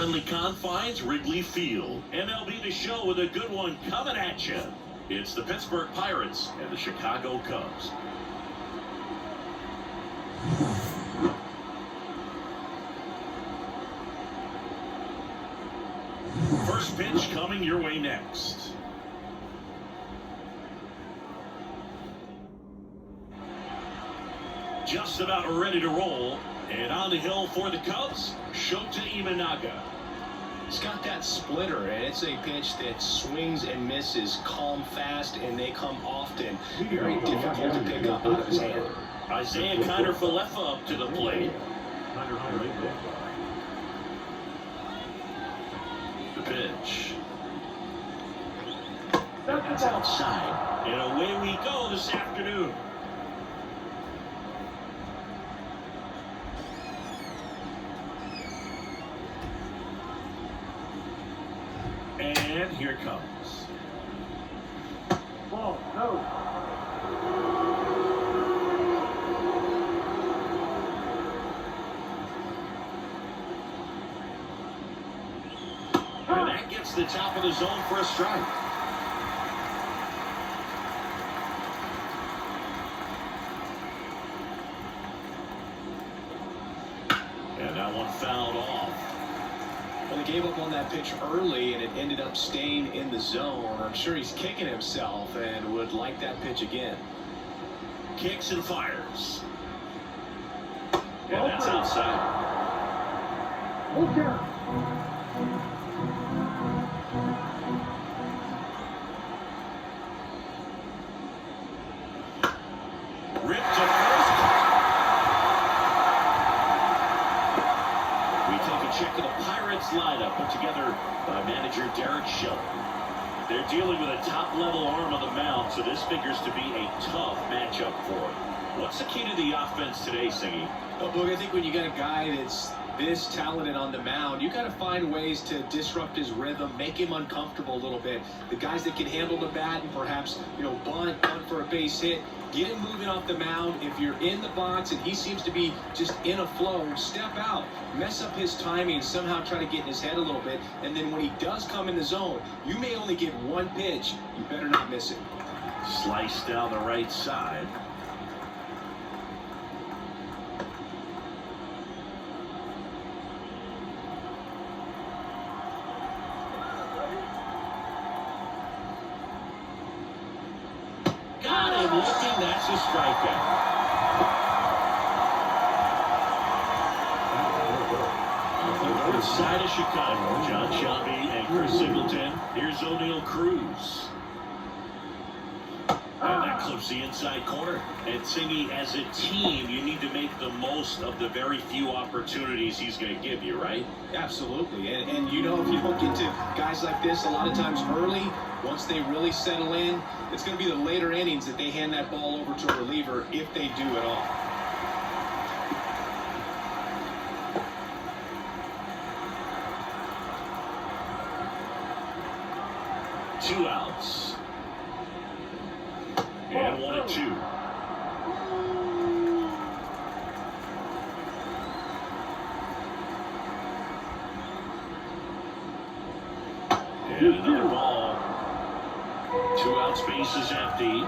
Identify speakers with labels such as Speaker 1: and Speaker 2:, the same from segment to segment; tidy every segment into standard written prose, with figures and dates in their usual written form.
Speaker 1: friendly confines, Wrigley Field. MLB The Show with a good one coming at you. It's the Pittsburgh Pirates and the Chicago Cubs. First pitch coming your way next. Just about ready to roll. And on the hill for the Cubs, Shota Imanaga.
Speaker 2: He's got that splitter, and it's a pitch that swings and misses, calm, fast, and they come often. Very difficult to pick up out of his hand.
Speaker 1: Isaiah Kiner-Falefa up to the plate. The pitch. That's outside. And away we go this afternoon. And here it comes.
Speaker 3: Ball, no.
Speaker 1: And that gets the top of the zone for a strike. And that one fouled off.
Speaker 2: Well, he gave up on that pitch early, and it ended up staying in the zone. I'm sure he's kicking himself and would like that pitch again.
Speaker 1: Kicks and fires. And that's outside.
Speaker 3: Okay.
Speaker 1: Ripped to first. We take a check of the Pirates lineup put together by manager Derek Shelton. They're dealing with a top-level arm on the mound, so this figures to be a tough matchup for him. What's the key to the offense today, Singy?
Speaker 2: Well, Boog, I think when you got a guy that's this talented on the mound, you got to find ways to disrupt his rhythm, make him uncomfortable a little bit. The guys that can handle the bat and perhaps, bunt for a base hit, get him moving off the mound. If you're in the box and he seems to be just in a flow, step out, mess up his timing, somehow try to get in his head a little bit. And then when he does come in the zone, you may only get one pitch. You better not miss it.
Speaker 1: Sliced down the right side. Got him looking, that's a strikeout. On the side of Chicago, John Shelby and Chris Singleton. Here's O'Neal Cruz. And that clips the inside corner. And Singy, as a team, you need to make the most of the very few opportunities he's going to give you, right?
Speaker 2: Absolutely. And if you don't get to guys like this a lot of times early, once they really settle in, it's going to be the later innings that they hand that ball over to a reliever, if they do at all.
Speaker 1: Two outs. And 1-2. And another ball. 2 outs, base is empty.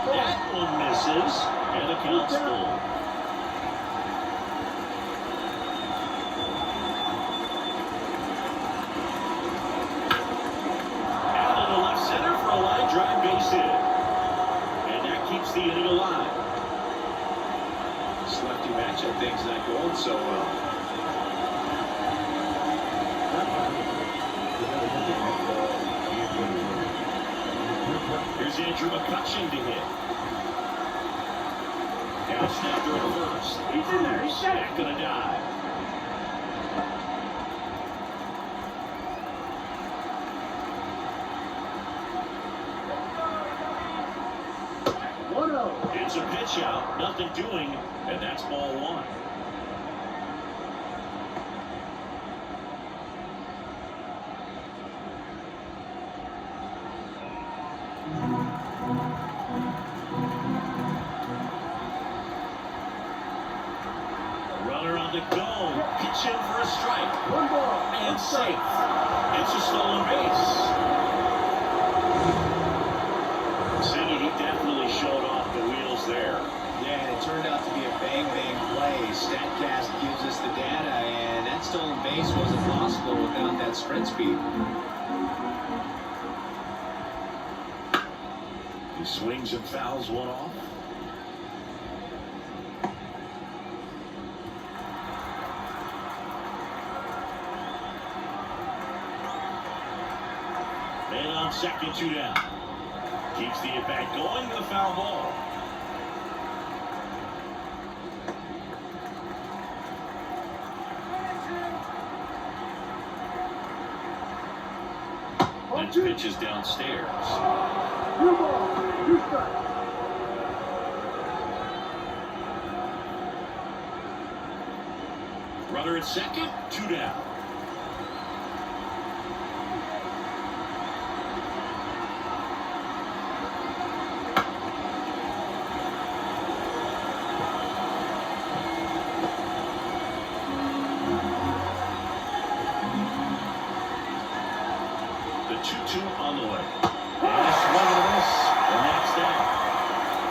Speaker 1: That one misses, and the count's full. Drive base hit. And that keeps the inning alive.
Speaker 2: This lefty matchup thing's not going so well.
Speaker 1: Here's Andrew McCutcheon to hit. Now snap to reverse.
Speaker 3: He's in there. He's set.
Speaker 1: Not gonna die. It's a pitch out, nothing doing, and that's ball one. to go. Pitch in for a strike.
Speaker 3: One ball.
Speaker 1: And safe. It's a stolen base. See, he definitely showed off the wheels there.
Speaker 2: Yeah, and it turned out to be a bang-bang play. StatCast gives us the data, and that stolen base wasn't possible without that sprint speed.
Speaker 1: He swings and fouls one off. Man on second, 2 down. Keeps the at-bat going with a foul ball. Next pitch is downstairs.
Speaker 3: 2 balls, 2 strikes.
Speaker 1: Runner at second, 2 down. The 2-2 on the way. And a swing and a miss. And that's that.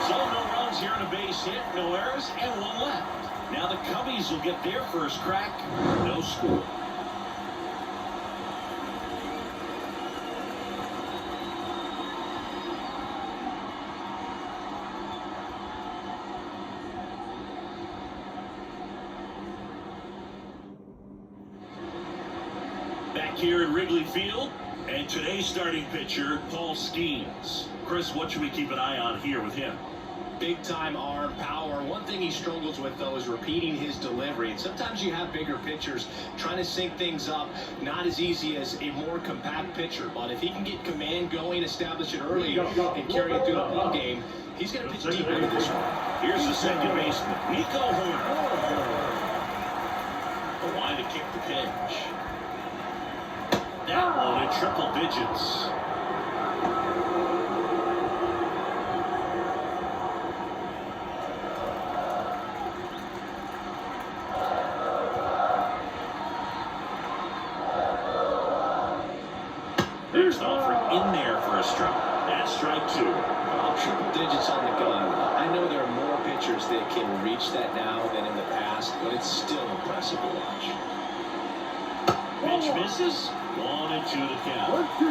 Speaker 1: So no runs here on a base hit, no errors, and 1 left. Now the Cubbies will get their first crack. No score. Back here at Wrigley Field, and today's starting pitcher, Paul Skeens. Chris, what should we keep an eye on here with him?
Speaker 2: Big time arm power. One thing he struggles with, though, is repeating his delivery. And sometimes you have bigger pitchers trying to sync things up. Not as easy as a more compact pitcher. But if he can get command going, establish it early, and carry it through the ball game, he's going to pitch deep into this one.
Speaker 1: Here's the second baseman, Nico Horner. The line to kick the pitch. That one in triple digits. Next offer in there for a strike. That's strike 2.
Speaker 2: Triple digits on the gun. I know there are more pitchers that can reach that now than in the past, but it's still impressive to watch.
Speaker 1: Pitch misses. 1-2 the count.
Speaker 3: 1-2.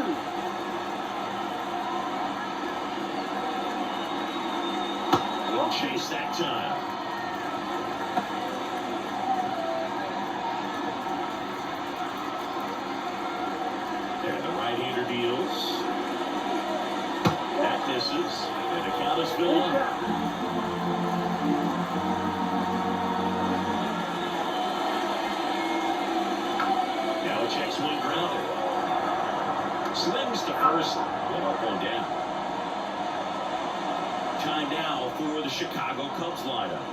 Speaker 1: Will chase that time. And the right-hander deals. That misses. And the count is filled up. Now a check swing grounder. Slings to first. 1 down. Time now for the Chicago Cubs lineup.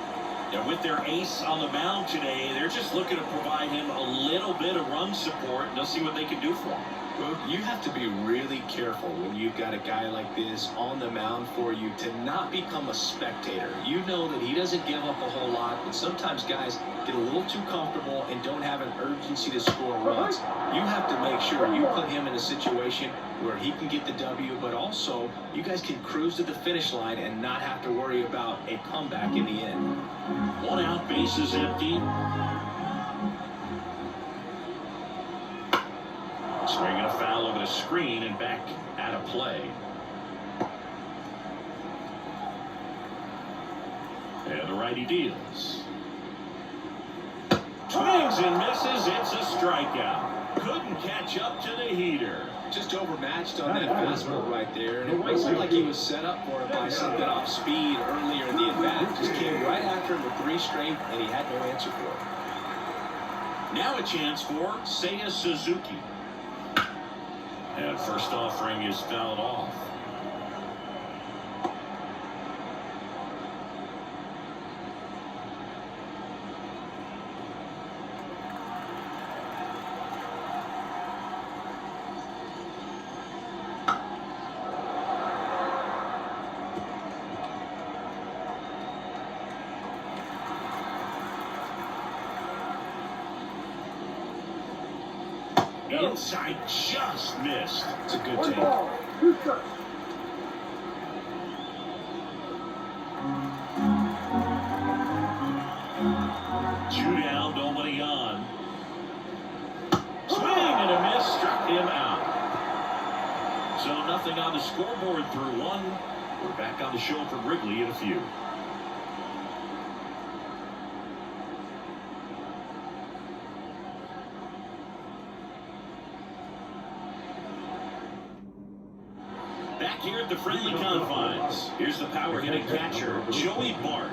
Speaker 1: And with their ace on the mound today, they're just looking to provide him a little bit of run support, and they'll see what they can do for him.
Speaker 2: Well, you have to be really careful when you've got a guy like this on the mound for you to not become a spectator. You know that he doesn't give up a whole lot, but sometimes guys get a little too comfortable and don't have an urgency to score runs. You have to make sure you put him in a situation where he can get the W, but also you guys can cruise to the finish line and not have to worry about a comeback in the end.
Speaker 1: 1 out, bases empty. Swinging a foul over the screen and back out of play. And the righty deals. Swings and misses. It's a strikeout. Couldn't catch up to the heater.
Speaker 2: Just overmatched on that fastball right there, and it might look like he was set up for it by something off speed earlier in the at-bat. Just came right after him with 3 straight, and he had no answer for it.
Speaker 1: Now a chance for Seiya Suzuki. And first offering is fouled off. inside, just missed.
Speaker 2: It's a good
Speaker 3: One
Speaker 2: take.
Speaker 3: ball, two strikes.
Speaker 1: Two down, nobody on. Swing and a miss, struck him out. So nothing on the scoreboard through one. We're back on the show from Wrigley in a few. Back here at the friendly confines, here's the power hitting catcher, Joey Bart.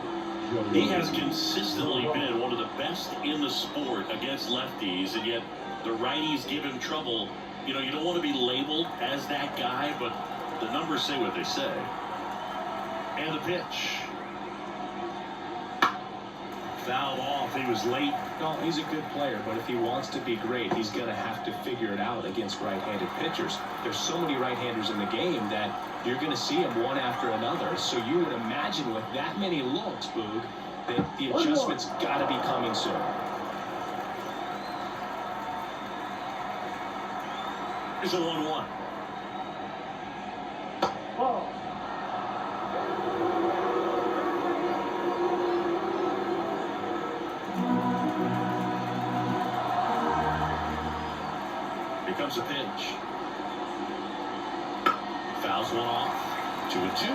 Speaker 1: He has consistently been one of the best in the sport against lefties, and yet the righties give him trouble. You know, you don't want to be labeled as that guy, but the numbers say what they say. And the pitch. Fouled off. He was late.
Speaker 2: No, he's a good player, but if he wants to be great, he's going to have to figure it out against right-handed pitchers. There's so many right-handers in the game that you're going to see them one after another. So you would imagine with that many looks, Boog, that the adjustment's got to be coming soon.
Speaker 1: Here's a 1-1.
Speaker 3: Ball.
Speaker 1: Here comes a pitch. Fouls one off. 2-2.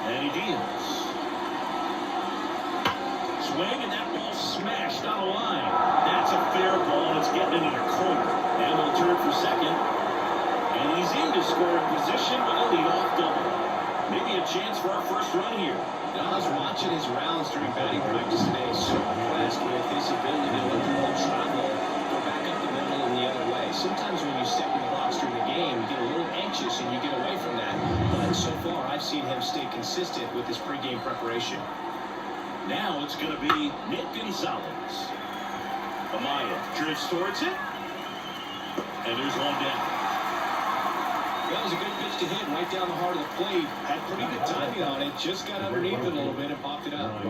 Speaker 1: And he deals. Swing, and that ball smashed on a line. That's a fair ball, and it's getting into the corner. And will turn for second. And he's into scoring position with a leadoff double. Maybe a chance for our first run here.
Speaker 2: Now, I was watching his rounds during batting practice today, so impressed with his ability to let the ball travel, go back up the middle and the other way. Sometimes when you step in the box during the game, you get a little anxious and you get away from that. But so far, I've seen him stay consistent with his pregame preparation.
Speaker 1: Now it's going to be Nick Gonzalez. Amaya drifts towards it. And there's one down.
Speaker 2: That was a good pitch to hit right down the heart of the plate. Had pretty good timing on it. Just got underneath it a little bit and popped it up.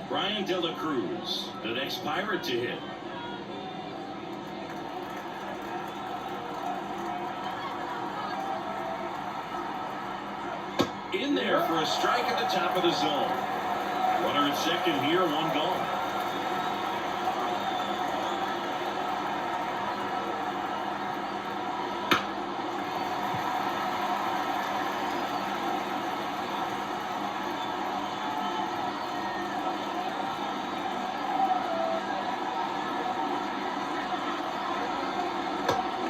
Speaker 1: Brian De La Cruz, the next Pirate to hit. In there for a strike at the top of the zone. Runner at second here, one gone.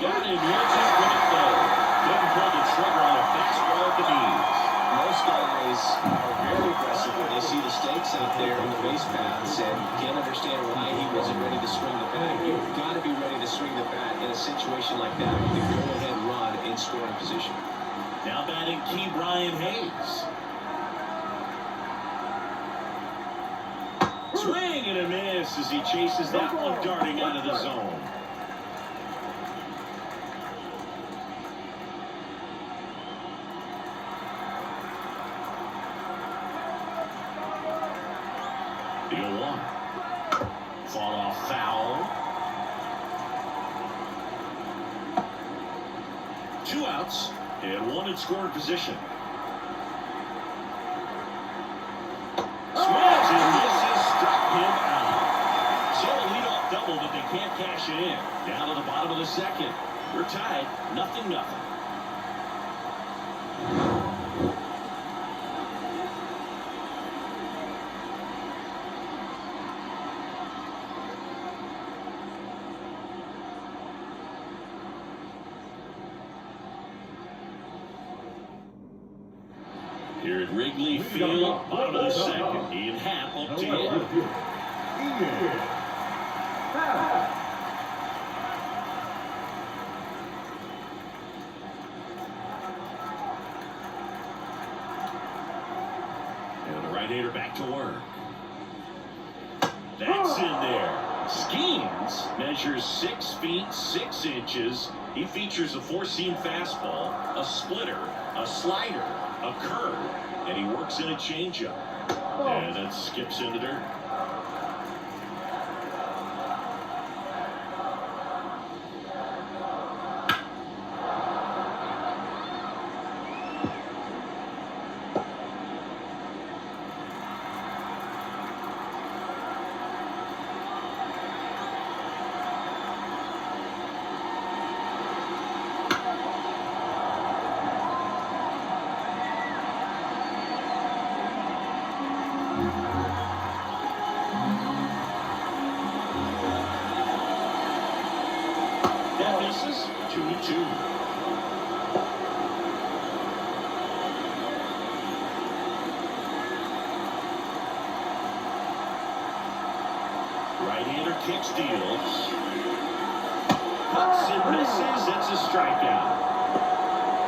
Speaker 1: Got him, Wilson with it though. Couldn't pull the trigger on a fastball at the knees.
Speaker 2: Most guys are very aggressive when they see the stakes out there in the base paths and can't understand why he wasn't ready to swing the bat. You've got to be ready to swing the bat in a situation like that with the go-ahead run in scoring position.
Speaker 1: Now batting Key Brian Hayes. Swing and a miss as he chases that one darting out of the zone. The 0-1. Fall off foul. 2 outs and 1 in scoring position. Swings and misses, struck him out. So a leadoff double, but they can't cash it in. Down to the bottom of the second. We're tied, 0-0. Here at Wrigley Field, bottom of the second. Ian Happ up to hit. And the right-hander back to work. That's in there. Skeens measures 6 feet 6 inches He features a four-seam fastball, a splitter, a slider, a curve, and he works in a changeup. And it skips in the dirt. That misses. 2-2. Right-hander kick steals. Cuts and misses. It's a strikeout.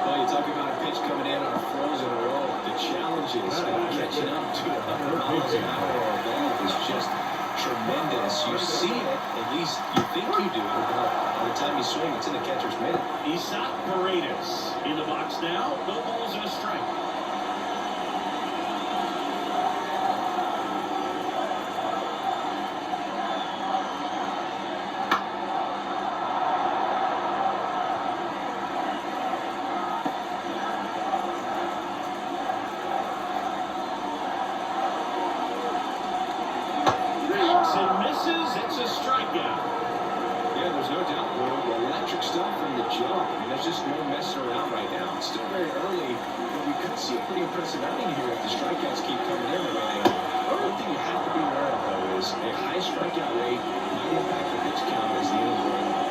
Speaker 2: Well, you talk about a pitch coming in on a frozen roll. The challenge is catching up to 100 miles an hour or above is just tremendous. You see it, at least you think you do, but by the time you swing, it's in the catcher's mitt.
Speaker 1: Isaac Paredes in the box now. No balls and a strike. And misses. It's a strikeout.
Speaker 2: Yeah, there's no doubt. Electric stuff from the jump. I mean, there's just no messing around right now. It's still very early, but we could see a pretty impressive outing here if the strikeouts keep coming in the way they are. One thing you have to be aware of, though, is a high strikeout rate might impact the pitch count as the innings roll on.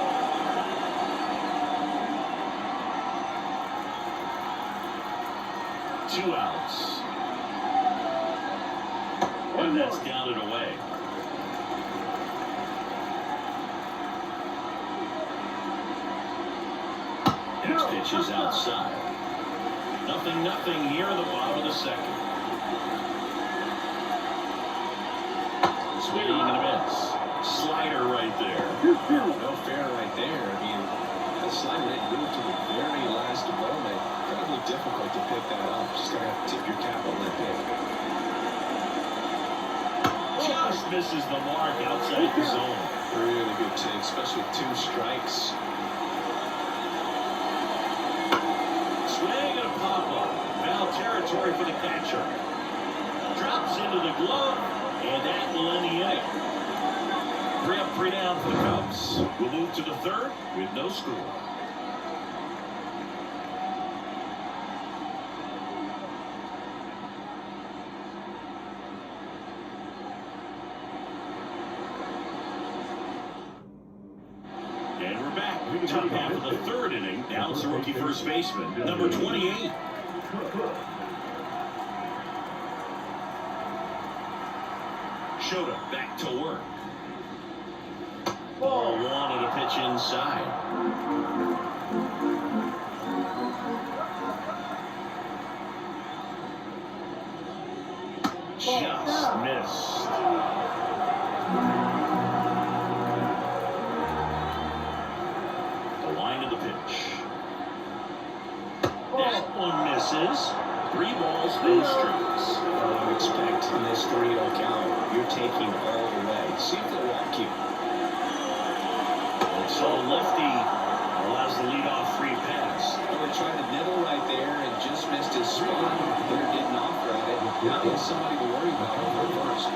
Speaker 1: 2 outs. And that's down and away. Next pitch is outside. 0-0 here in the bottom of the second. Swinging and a miss. Slider right there.
Speaker 2: No fair right there. I mean, that slider didn't move to the very last moment. Incredibly difficult to pick that up. Just gotta have to tip your cap on that pick.
Speaker 1: Just misses the mark outside the zone.
Speaker 2: Really good take, especially with 2 strikes.
Speaker 1: Swing and a pop-up. Foul territory for the catcher. Drops into the glove, and that will end the inning. 3 up, 3 down for the Cubs. We'll move to the third with no score. And we're back. Top half of the third inning. Now it's the rookie first baseman, number 28. Shota back to work. Ball 1 and a pitch inside. Just missed. Line of the pitch. That one misses. 3 balls, no strikes.
Speaker 2: What I would expect in this 3-0 count, you're taking all the way. See if they'll walk you.
Speaker 1: And so lefty allows the leadoff free pass.
Speaker 2: Well, they tried to nibble right there and just missed his spot. Hitter didn't offer at it. Now he has somebody to worry about over first.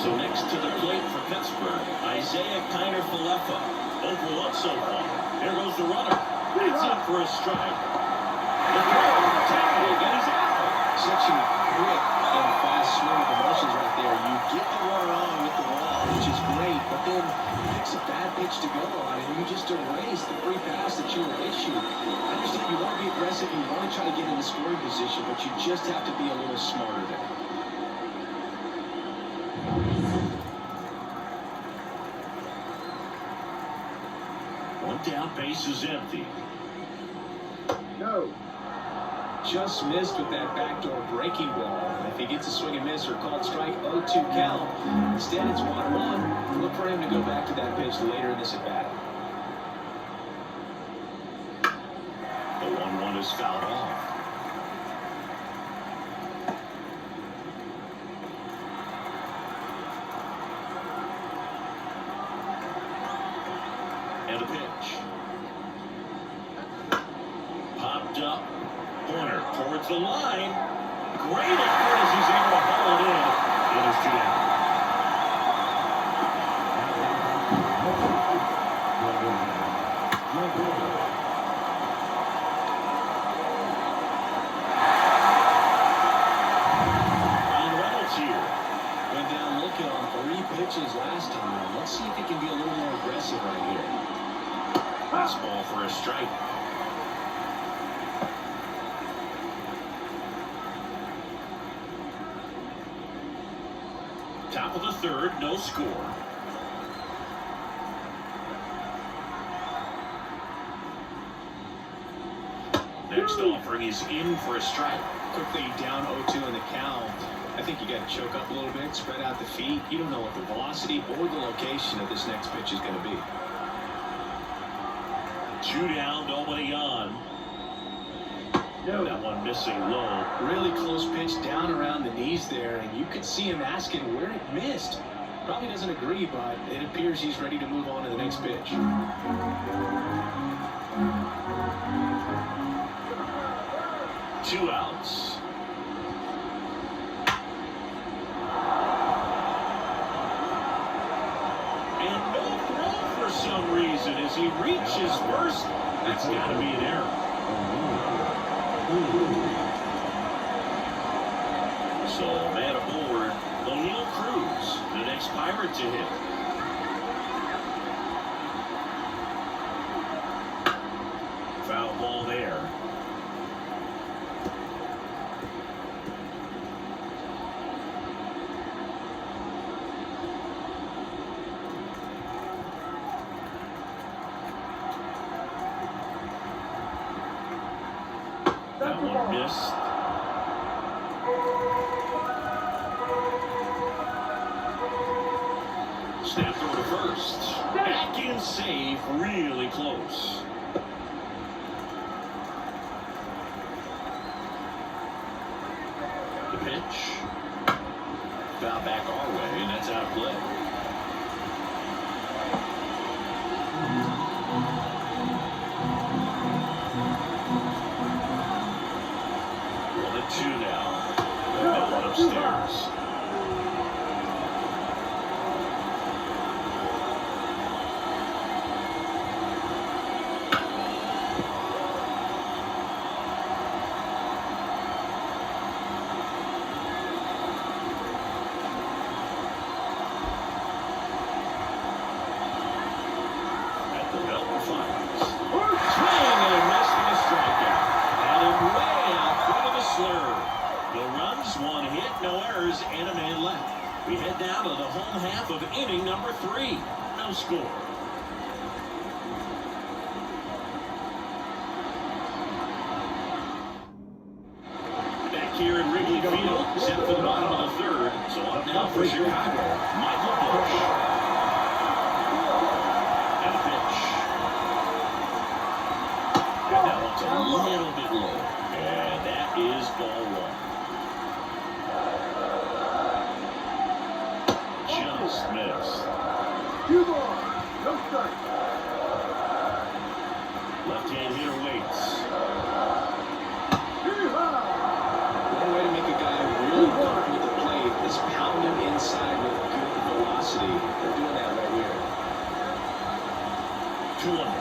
Speaker 1: So next to the plate for Pittsburgh, Isaiah Kiner-Falefa. 0 for 1 so far. There goes the runner. That's in for a strike. The throw, tackle, and he's out.
Speaker 2: Such a quick and fast swing of emotions right there. You get the runner on with the wall, which is great, but then it's a bad pitch to go on, and you just erase the free pass that you were issued. I understand you want to be aggressive, you want to try to get in the scoring position, but you just have to be a little smarter there.
Speaker 1: One down, base is empty.
Speaker 3: No.
Speaker 2: Just missed with that backdoor breaking ball. If he gets a swing and miss or called strike, 0-2 count. Instead, it's 1-1. Look for him to go back to that pitch later in this at-bat.
Speaker 1: The 1-1 is fouled off. And the pitch. Popped up. Corner towards the line. Great effort as he's able to haul it in. It is 2 down. Ryan Reynolds here.
Speaker 2: Went down looking on 3 pitches last time. Let's see if he can be a little more aggressive right here.
Speaker 1: Fastball for a strike. Top of the 3rd, no score. Next offering is in for a strike.
Speaker 2: Quickly down 0-2 in the count. I think you got to choke up a little bit, spread out the feet. You don't know what the velocity or the location of this next pitch is going to be.
Speaker 1: 2 down, nobody on.
Speaker 3: No.
Speaker 1: That one missing low.
Speaker 2: Really close pitch down around the knees there, and you could see him asking where it missed. Probably doesn't agree, but it appears he's ready to move on to the next pitch.
Speaker 1: 2 outs. And no throw for some reason as he reaches first. That's got to be an error. So, man aboard, O'Neill Cruz, the next Pirate to hit. Foul ball there. That one missed. Snapped over to first. Back in safe, really close. The pitch. Foul back our way, and that's out of play. One and 2 now. That one upstairs. At the Belton Fires. Swing and a miss for the strikeout. Had him way out front of the slur. No runs, 1 hit, no errors, and a man left. We head down to the home half of inning number 3. No score. Back here in Wrigley Field, set for the bottom of the 3rd. So up now for Chicago, Michael Busch. And a pitch. And that one's a little bit low. And that is ball 1. Just missed.
Speaker 3: 2 balls. No strike.
Speaker 1: Left-hand hitter waits.
Speaker 2: One way to make a guy really comfortable with the plate is pound him inside with good velocity. They're doing that right here.
Speaker 1: 2-1.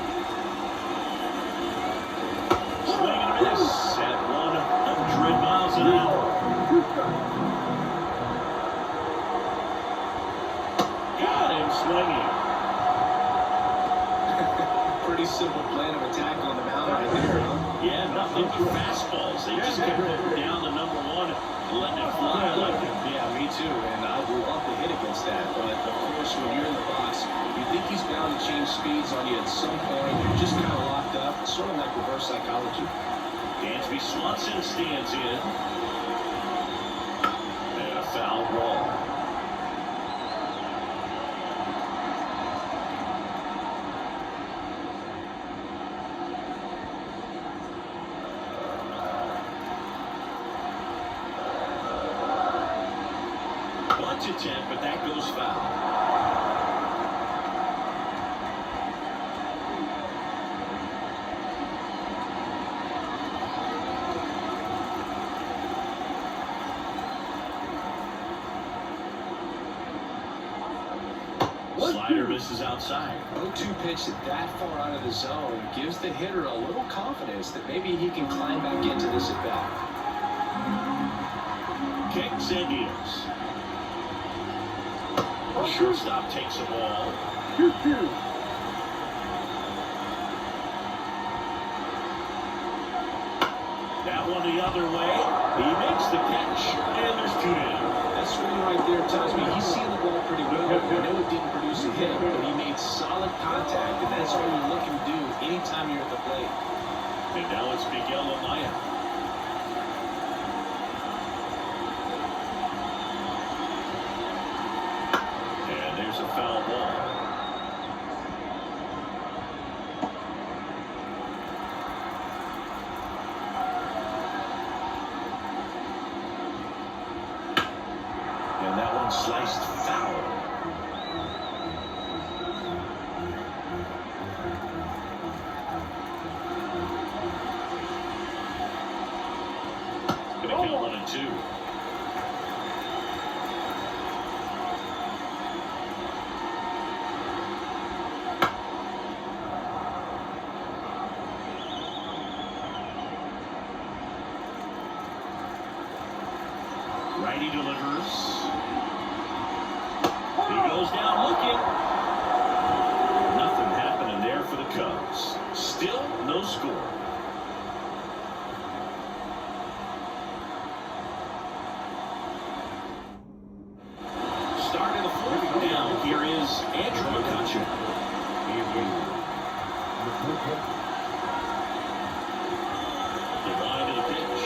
Speaker 1: Swing and a miss at 100 miles an hour. Got him swinging.
Speaker 2: Pretty simple plan of attack on the mound right there, huh?
Speaker 1: Yeah, nothing but fastballs. They just kept moving down the number 1 and letting it fly. I like it.
Speaker 2: Yeah, me too, and I would love to hit against that. But of course, when you're in the box, you think he's bound to change speeds on you at some point. You're just kind of locked up. It's sort of like reverse psychology.
Speaker 1: Dansby Swanson stands in. And a foul ball. attempt, but that goes foul. Slider misses outside.
Speaker 2: 0-2 pitch that far out of the zone gives the hitter a little confidence that maybe he can climb back into this at bat.
Speaker 1: Kicks and deals. The shortstop takes the ball.
Speaker 3: 2-2.
Speaker 1: That one the other way. He makes the catch, and there's 2 down.
Speaker 2: That swing right there tells me he's seeing the ball pretty well. I know it didn't produce a hit, but he made solid contact, and that's all you're looking to do anytime you're at the plate.
Speaker 1: And now it's Miguel Amaya. And there's a foul ball. And that one sliced foul. Gonna count 1-2. Righty delivers. He goes down looking. Nothing happening there for the Cubs. Still no score. Start of the 4th down. Here is Andrew McCutcheon. The line of the pitch.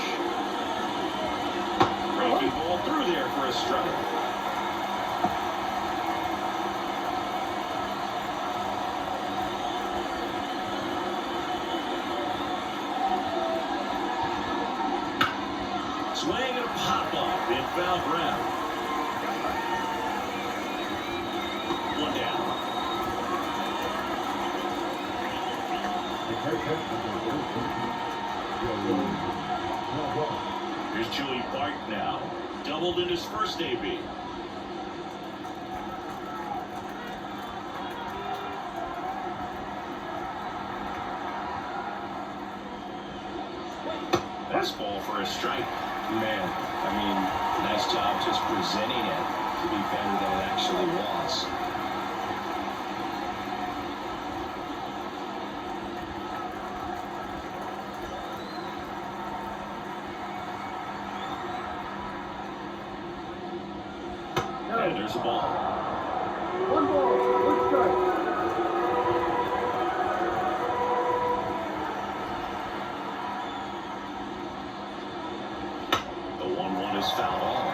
Speaker 1: Breaking ball through there for a strike. Swing and a pop up in foul ground. 1 down. Here's Joey Bart now. Doubled in his first AB. Fastball for a strike.
Speaker 2: Man, I mean, nice job just presenting it to be better than it actually was.
Speaker 1: And there's a ball.
Speaker 3: 1 ball, 1 strike.
Speaker 1: The 1-1 is fouled off.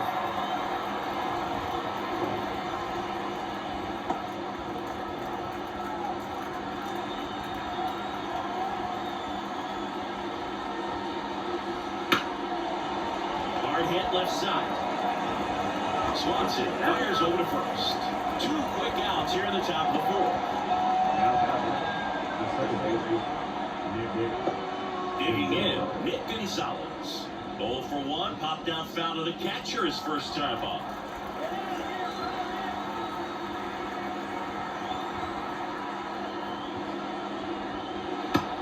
Speaker 1: Hard hit left side. Swanson fires over to first. 2 quick outs here in the top of the 4th. Digging in, Nick Gonzalez. 0 for 1, popped out foul to the catcher his first time up.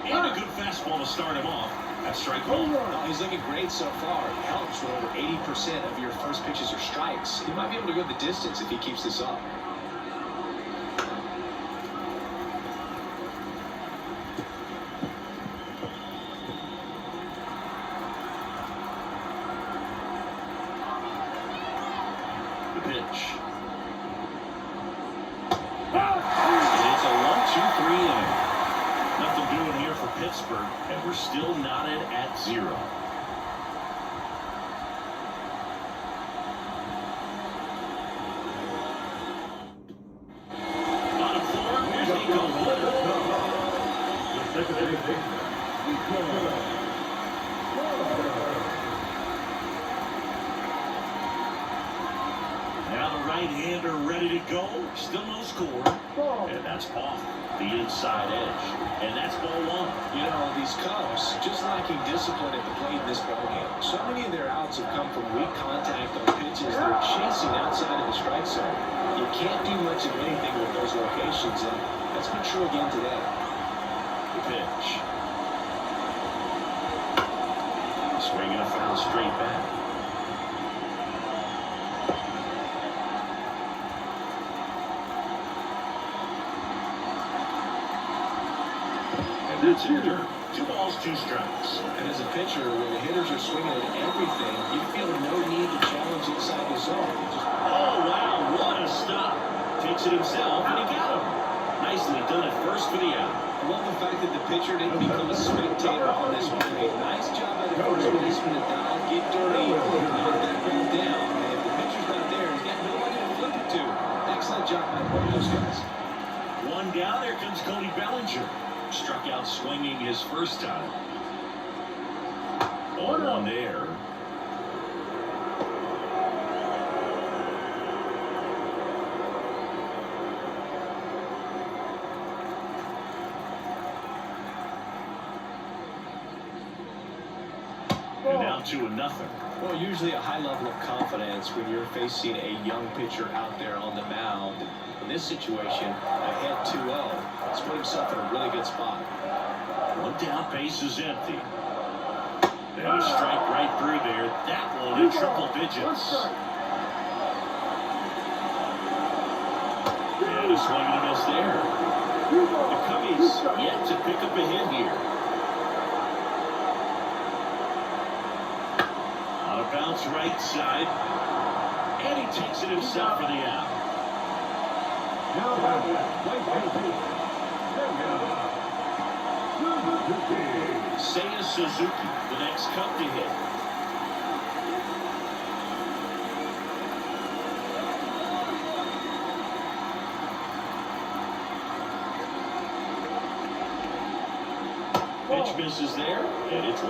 Speaker 1: And a good fastball to start him off. That's strike 1.
Speaker 2: Well, he's looking great so far. It helps when over 80% of your first pitches are strikes. He might be able to go the distance if he keeps this up.
Speaker 1: The pitch. And it's a 1-2-3 inning. Nothing doing here for Pittsburgh, and we're still knotted at 0. Bottom 4, here's Nico Holder. Now the right right-hander ready to go. Still no score.
Speaker 3: Ball.
Speaker 1: And that's off the inside edge. And that's ball one.
Speaker 2: You know, these Cubs just lacking discipline at the plate in this ballgame. So many of their outs have come from weak contact on pitches they're chasing outside of the strike zone. You can't do much of anything with those locations, and that's been true again today.
Speaker 1: The pitch. Swinging a foul straight back. And that's in dirt. 2 balls, 2 strikes.
Speaker 2: And as a pitcher, when the hitters are swinging at everything, you feel no need to challenge inside the zone.
Speaker 1: Oh, wow, what a stop. Takes it himself, and he got him. Nicely done at first for the out.
Speaker 2: I love the fact that the pitcher didn't become a spectator on this play. Nice job by the first baseman to dial, get dirty, knock that ball down. And if the pitcher's not there, he's got nobody to flip it to. Excellent job by both those guys.
Speaker 1: 1 down, there comes Cody Bellinger. Struck out swinging his first time. 0-1 there. And now 2-0.
Speaker 2: Well, usually a high level of confidence when you're facing a young pitcher out there on the mound. In this situation, ahead 2-0. He's put himself in a really good spot.
Speaker 1: 1 down, base is empty. And a strike right through there. That one in triple digits. And a swing and a miss there. The Cubbies yet to pick up a hit here. On a bounce right side. And he takes it himself for the out. Seiya Suzuki, the next Cub to hit. Pitch misses there, and it's 1-0.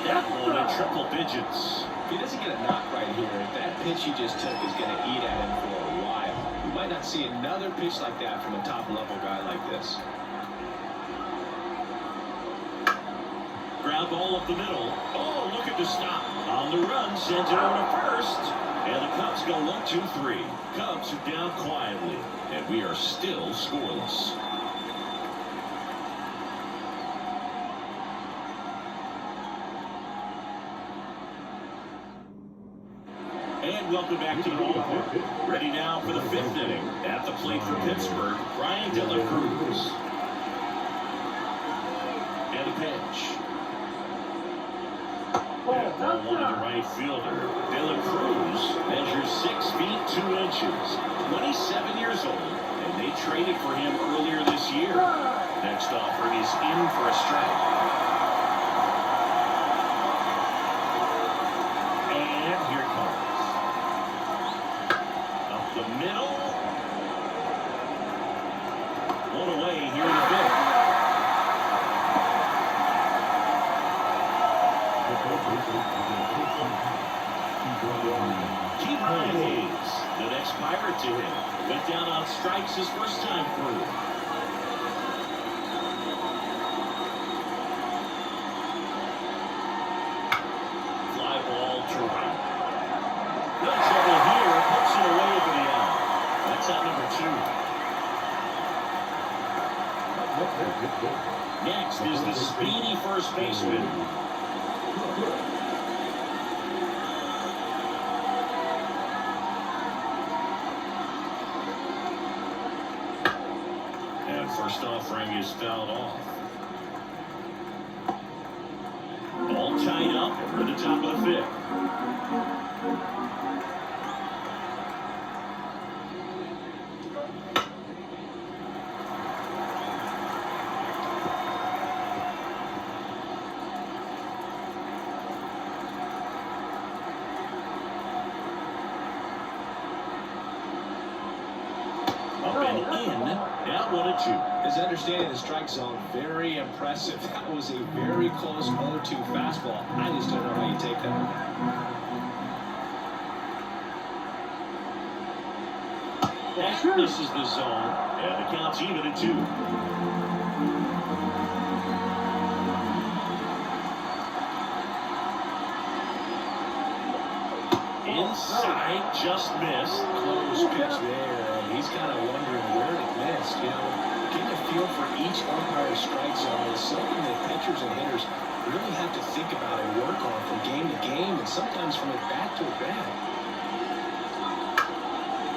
Speaker 1: That one in triple digits.
Speaker 2: If he doesn't get a knock right here, that pitch he just took is going to eat at him for a while. You might not see another pitch like that from a top-level guy like this.
Speaker 1: Ground ball up the middle. Oh, look at the stop. On the run, sends it over to first. And the Cubs go 1-2-3. Cubs are down quietly, and we are still scoreless. And welcome back to the ballpark. Ready now for the 5th inning. At the plate for Pittsburgh, Brian De La Cruz. And a pitch. And ball one to the right fielder. De La Cruz measures 6 feet 2 inches. 27 years old, and they traded for him earlier this year. Next offering is in for a strike. And here it comes. Up the middle. One away here in the 5th. Keep Ryan Hayes, the next Pirate to hit. Went down on strikes his first time through. Fly ball to right. No trouble here. Puts it away for the out. That's out number 2. Next is the speedy first baseman. And first offering is fouled off. All tied up for the top of the 5th. Up and in. Now 1-2.
Speaker 2: His understanding of the strike zone, very impressive. That was a very close 0-2 fastball. I just don't know how you take that.
Speaker 1: That misses the zone, and the count's even at 2. Inside, just missed.
Speaker 2: Close pitch there, and he's kind of wondering where it missed. You know, getting a feel for each umpire's strike zone is something that pitchers and hitters really have to think about and work on from game to game, and sometimes from at bat to at bat.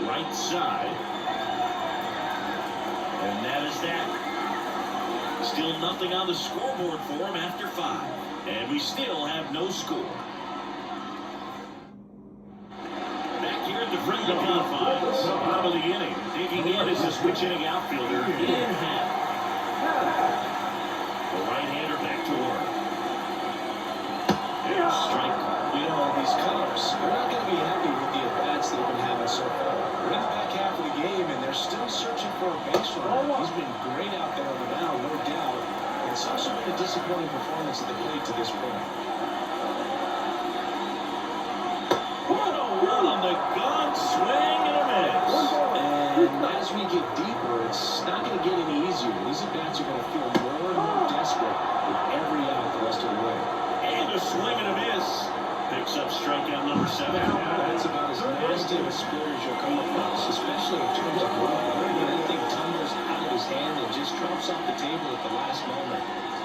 Speaker 1: Right side. And that is that. Still nothing on the scoreboard for him after 5. And we still have no score. Back here at the friendly confines, bottom of the inning. Digging in is a switch inning outfielder in half. The right-hander back to work. And strike.
Speaker 2: You know, these Cubs, they're not going to be happy with the at-bats they've been having so far. We're in the back half of the game, and they're still searching for a base runner. He's been great out there on the mound, no doubt. But it's also been a disappointing performance at the plate to this point.
Speaker 1: What a run on the gun, swing and a miss.
Speaker 2: And as we get deeper, it's not going to get any easier. These at-bats are going to feel more and more desperate with every out the rest of the way.
Speaker 1: And a swing and a miss. Picks up strikeout number 7.
Speaker 2: That's about as nasty of a split as you'll come across, especially in terms of when anything tumbles out of his hand and just drops off the table at the last moment.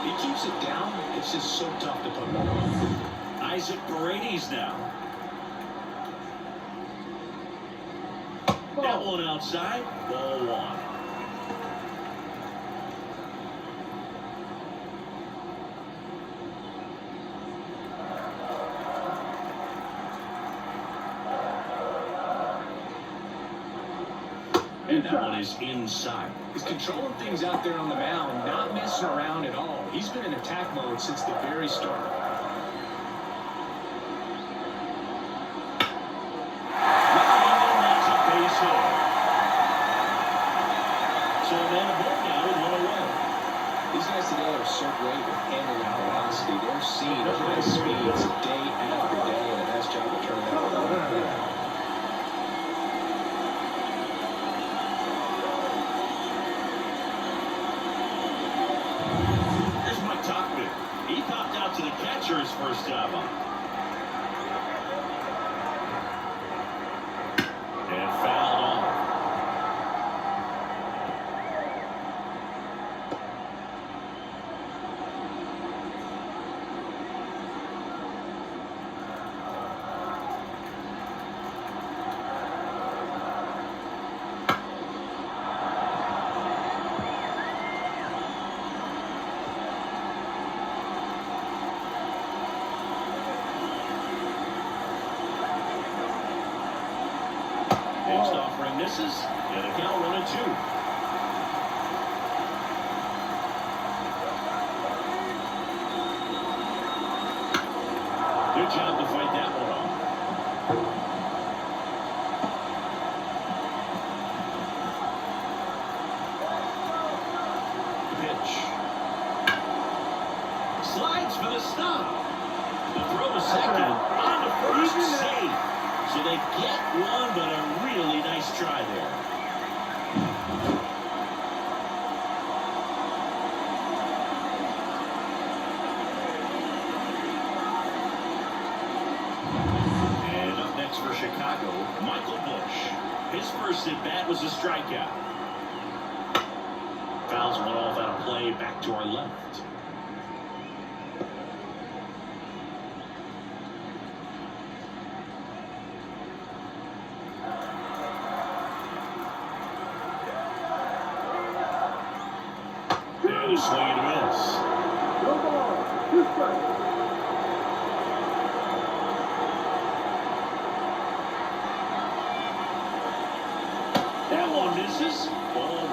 Speaker 2: He keeps it down. It's just so tough to put him on.
Speaker 1: Isaac Paredes now. That one outside. Ball 1. And that one is inside.
Speaker 2: He's controlling things out there on the mound, not messing around at all. He's been in attack mode since the very start.
Speaker 1: That's a base hit. So a man aboard now with 1 away.
Speaker 2: These guys today are so great with handling velocity. They're seeing high speeds day after day, and a nice job of turning out the run.
Speaker 1: He popped out to the catcher his first time up. And fouled off. Next offering misses, and a count 1-2. Good job to fight that one off. Pitch. Slides for the stop. The throw to second. On the first save. So they get one, but a really nice try there. And up next for Chicago, Michael Busch. His first at-bat was a strikeout. Fouls one off out of play, back to our left. And a swing and a miss.
Speaker 3: No ball. 2 strikes.
Speaker 1: That one misses. Ball 1.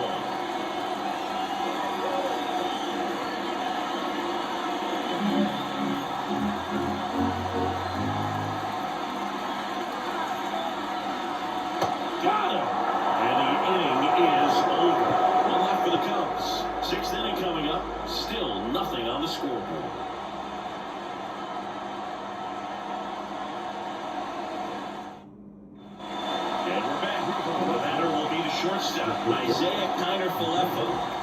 Speaker 1: Got him. And the inning is over. One left for the nothing on the scoreboard. And we're back. The batter will be the shortstop, Isaiah Kiner-Falefa.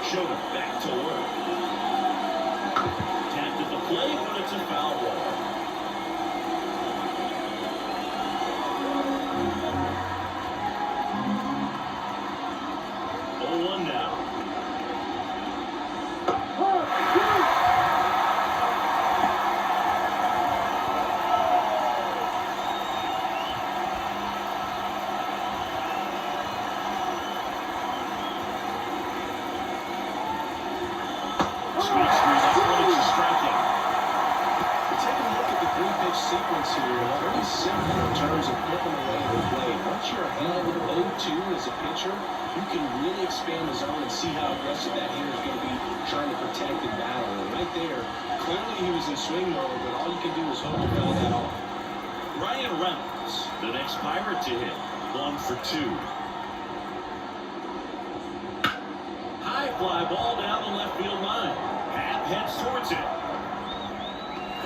Speaker 1: Showed him back to work. Tapped at the plate, but it's a foul ball. 0-1 now.
Speaker 2: Sequence here, very simple in terms of flipping away the plate. Once you're ahead 0-2 as a pitcher, you can really expand the zone and see how aggressive that hitter is going to be trying to protect and battle. And right there, clearly he was in swing mode, but all you can do is hope to foul that off.
Speaker 1: Ryan Reynolds, the next Pirate to hit, 1 for 2. High fly ball down the left field line. Happ heads towards it.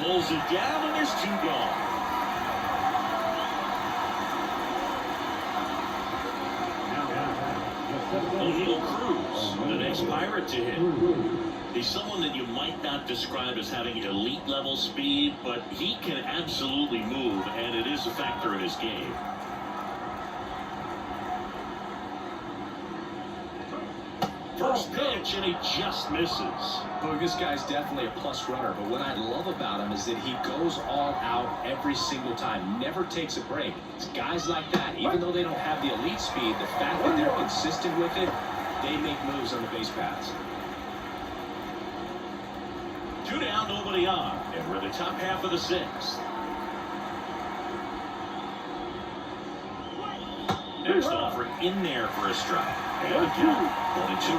Speaker 1: Pulls it down, and there's 2 gone. O'Neill Cruz, the next Pirate to hit. He's someone that you might not describe as having elite level speed, but he can absolutely move, and it is a factor in his game. First pitch, and he just misses.
Speaker 2: Well, this guy's definitely a plus runner, but what I love about him is that he goes all out every single time, never takes a break. It's guys like that, even though they don't have the elite speed, the fact that they're consistent with it, they make moves on the base paths.
Speaker 1: 2 down, nobody on, and we're the top half of the 6th. Next offer in there for a strike. And a count, 1-2.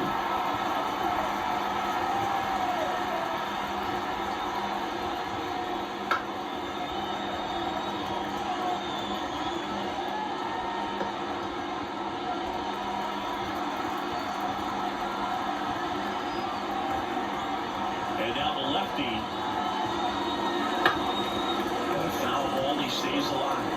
Speaker 1: And now the lefty. And a foul ball, he stays alive.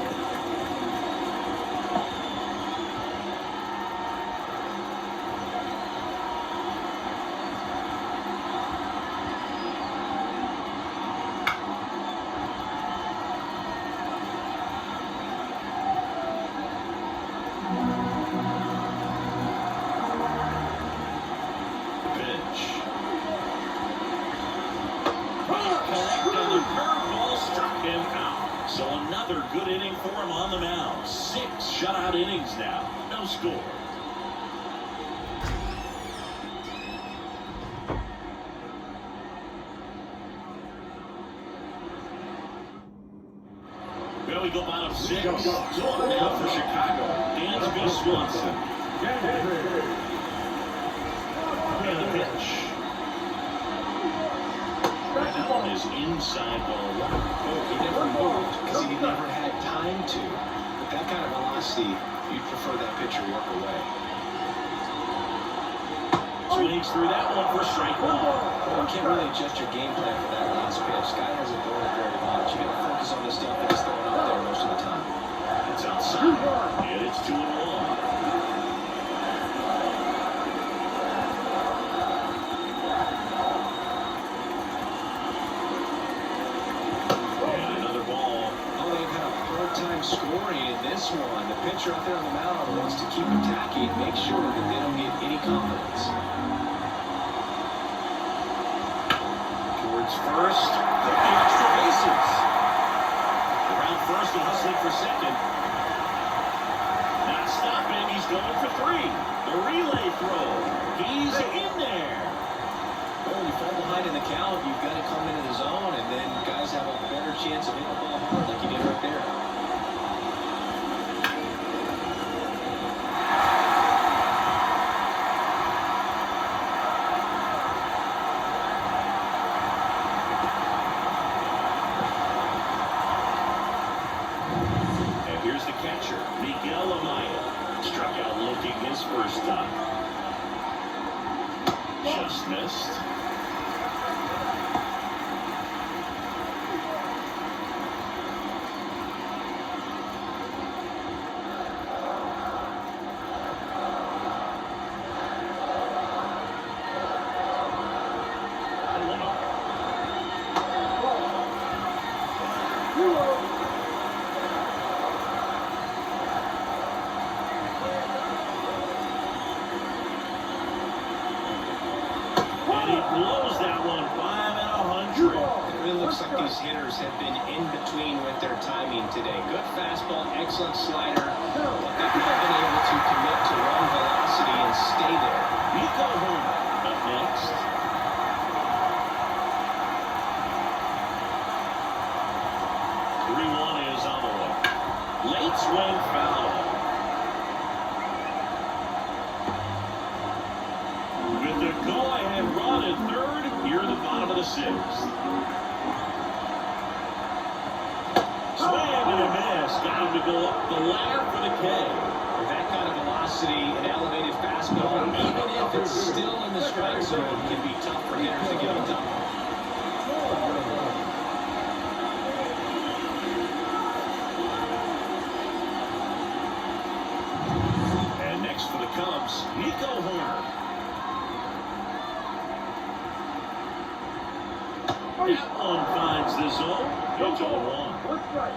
Speaker 1: So another good inning for him on the mound. 6 shutout innings now. No score. There we go, bottom 6. One now for Chicago. Dansby Swanson. And the pitch. That one is inside ball 1.
Speaker 2: Oh, he never moved because he never had time to. But that kind of velocity, you'd prefer that pitcher walk away.
Speaker 1: Swings through that one for strike 1.
Speaker 2: Well, you can't really adjust your game plan for that last pitch. Guy hasn't thrown it very much. You got to focus on the stuff that he's throwing out there most of the time.
Speaker 1: It's outside, and it's 2-1.
Speaker 2: Time scoring in this one. The pitcher out there on the mound wants to keep attacking, make sure that they don't get any confidence.
Speaker 1: Towards first, the extra bases. Around first and hustling for second. Not stopping, he's going for 3. The relay throw. He's in there.
Speaker 2: Well, when you fall behind in the count, you've got to come into the zone, and then guys have a better chance of hitting the ball hard like you did right there.
Speaker 1: Struck out looking his first time. Just missed. Blows that one 5-100.
Speaker 2: It really looks like these hitters have been in between with their timing today. Good fastball, excellent slider, but they've not been able to commit to run velocity and stay there.
Speaker 1: Nico Homer up next. Three-one is on the way. Late swing foul. With the go-ahead run at third, here in the bottom of the sixth. Swing and a miss. Got him to go up the ladder for the K.
Speaker 2: With that kind of velocity and elevated fastball, even if it's still in the strike zone, it can be tough for hitters to get on top of.
Speaker 1: And next for the Cubs, Nico Homer. That one finds the zone. It's 0-1.
Speaker 3: One strike.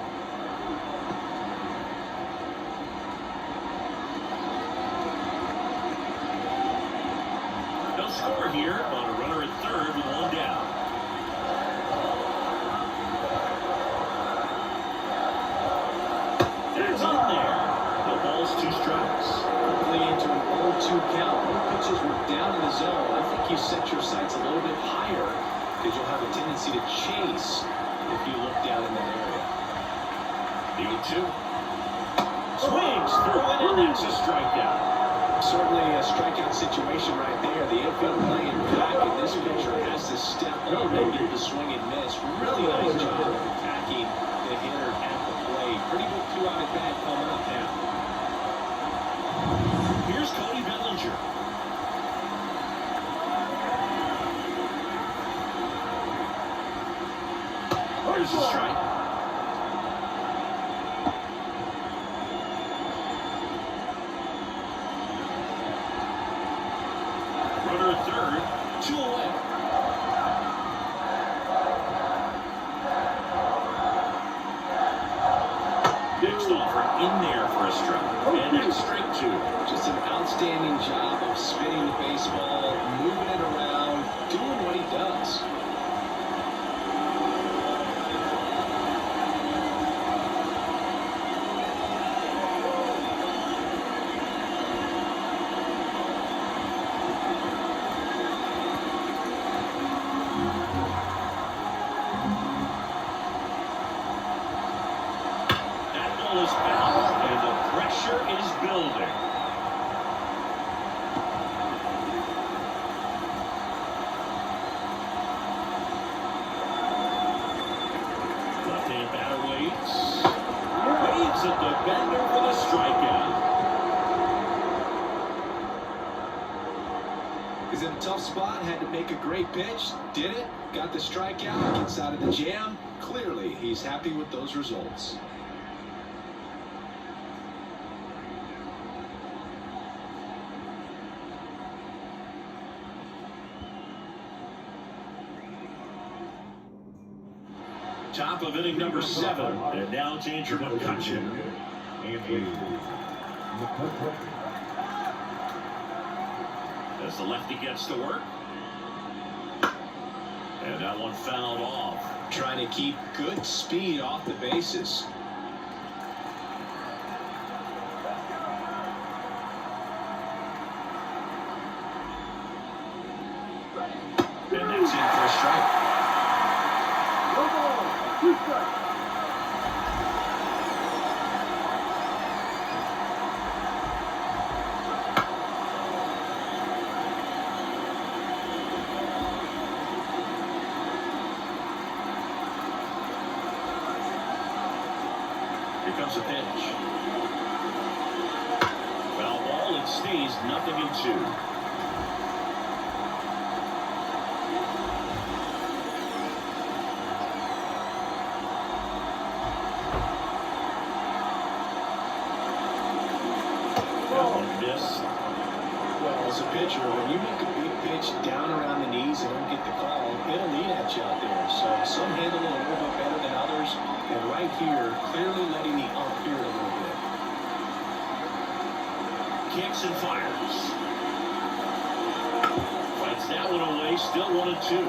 Speaker 1: No score here, but a runner at third with one down. That's in there. The ball's 2 strikes.
Speaker 2: Quickly into an 0-2 count. Both pitches were down in the zone. I think you set your sights a little bit higher because you'll have a tendency to chase if you look down in that area.
Speaker 1: The 0-2. Swings through it, and that's a strikeout.
Speaker 2: Certainly a strikeout situation right there. The infield playing back, and this pitcher has to step up and get the swing and miss. Really nice job of attacking the hitter at the plate. Pretty good 2-out at bat coming up now.
Speaker 1: Here's Cody Bellinger. There's a strike. Runner at third, 2 away. Next offer in there for a strike. And that's strike 2.
Speaker 2: Just an outstanding job of spinning the baseball, moving it around, doing what he does.
Speaker 1: Is foul, and the pressure is building. Left-hand batter waits. Waves at the bender for the strikeout.
Speaker 2: He's in a tough spot, had to make a great pitch, did it, got the strikeout, gets out of the jam. Clearly, he's happy with those results.
Speaker 1: Top of inning number 7, and now it's Andrew McCutchen. As the lefty gets to work. And that one fouled off.
Speaker 2: Trying to keep good speed off the bases.
Speaker 1: And that's in for a strike.
Speaker 3: No ball. 2 strikes.
Speaker 1: Here comes a pitch. Foul ball, it stays 0-2.
Speaker 2: pitcher, when you make a big pitch down around the knees and don't get the call, it'll eat at you out there. So some handle it a little bit better than others. And right here, clearly letting the ump hear it a little bit.
Speaker 1: Kicks and fires. Fights that one away, still 1-2.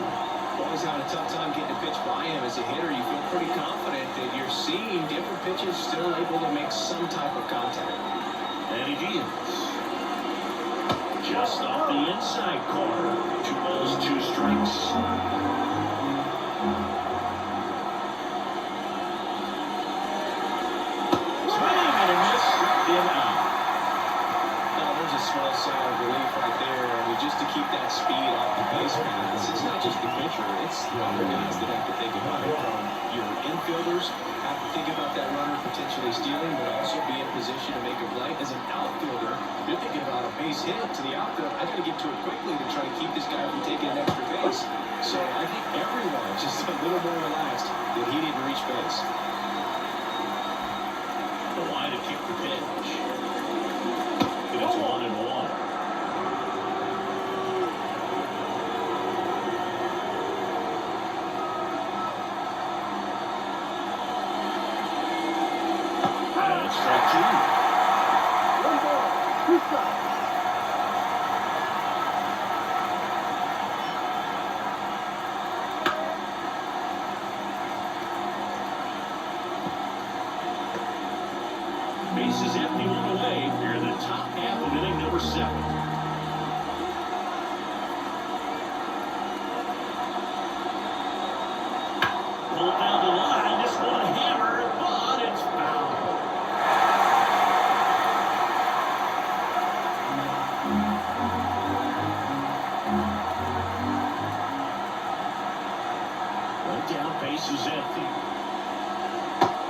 Speaker 2: Always having a tough time getting a pitch by him as a hitter. You feel pretty confident that you're seeing different pitches still able to make some type of contact.
Speaker 1: And he deals. Just off the inside corner. 2 balls, 2 strikes. Swing and a miss. Struck him out.
Speaker 2: Now, there's a small sigh of relief right there. I mean, just to keep that speed off the base paths. It's not just the pitcher. It's the other guys that have to think about it. From your infielders have to think about that runner potentially stealing, but also be in position to make a play. As an outfielder, you're thinking about a base hit to the outfield. I got to get to it quickly to try to keep this guy from taking an extra base. So I think everyone is just a little more relaxed that he didn't reach base.
Speaker 1: The line to kick the pitch. And it's 1-1. And strike 2.
Speaker 3: 1 ball, 2 strikes.
Speaker 1: Bases empty, 1 away. Here in the top half of inning number 7. Pulled down the line. This one hammered, but it's foul. One down, bases empty.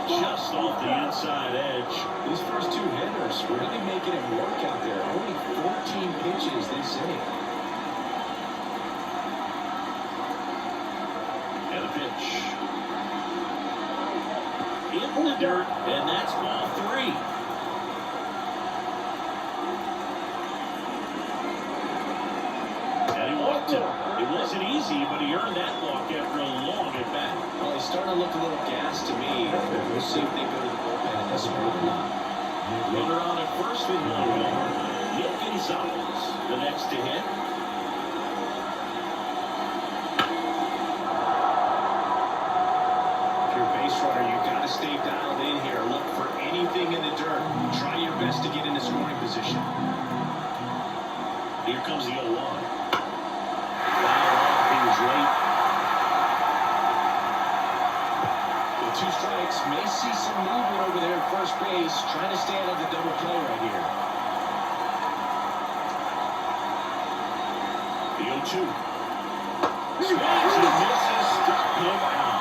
Speaker 1: Just off the inside edge.
Speaker 2: These first 2 hitters really making it work out there. Only 14 pitches this inning.
Speaker 1: And a pitch. In the dirt, and that's ball 3. And he walked him. It wasn't easy, but he earned that walk after a long at bat.
Speaker 2: Well, he's starting to look a little gassed to me. We'll see if they go to the bullpen in this one or not.
Speaker 1: Runner on at first with 1 more. Nick Gonzalez, the next to hit.
Speaker 2: If you're a base runner, you got to stay dialed in here. Look for anything in the dirt. Try your best to get into scoring position.
Speaker 1: Here comes the 0-1. Foul off, he was late.
Speaker 2: With 2 strikes, may see some movement over there at first base, trying to stay out of the double play right here.
Speaker 1: The 0-2. Swings and misses, struck him out.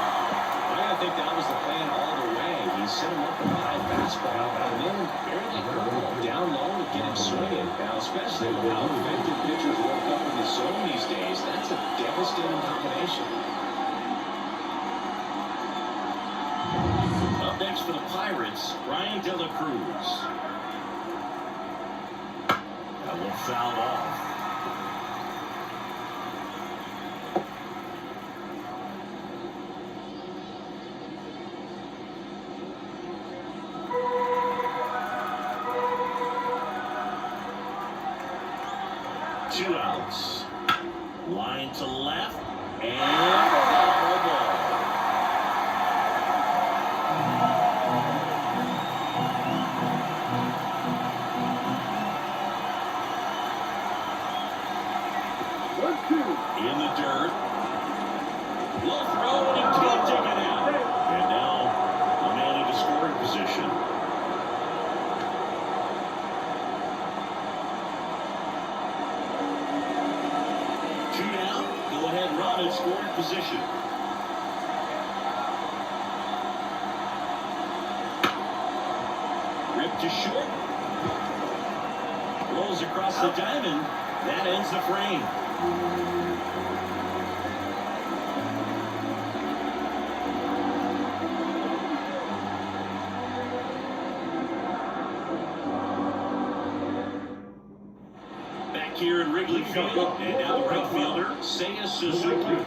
Speaker 2: I gotta think that was the plan all the way. He set him up with a high fastball, and then barely curveball down low to get him swinging. Now, especially with how effective pitchers work up in the zone these days, that's a devastating combination.
Speaker 1: Up next for the Pirates, Brian De La Cruz. That one fouled off. Two outs. Line to left. And foul ball. In the dirt. Will throw and can't take it out. And now a man into scoring position. Two down. Go ahead, run in scoring position. Ripped to short. Rolls across the diamond. That ends the frame. Back here in Wrigley Field. And now the right fielder, Seiya Suzuki.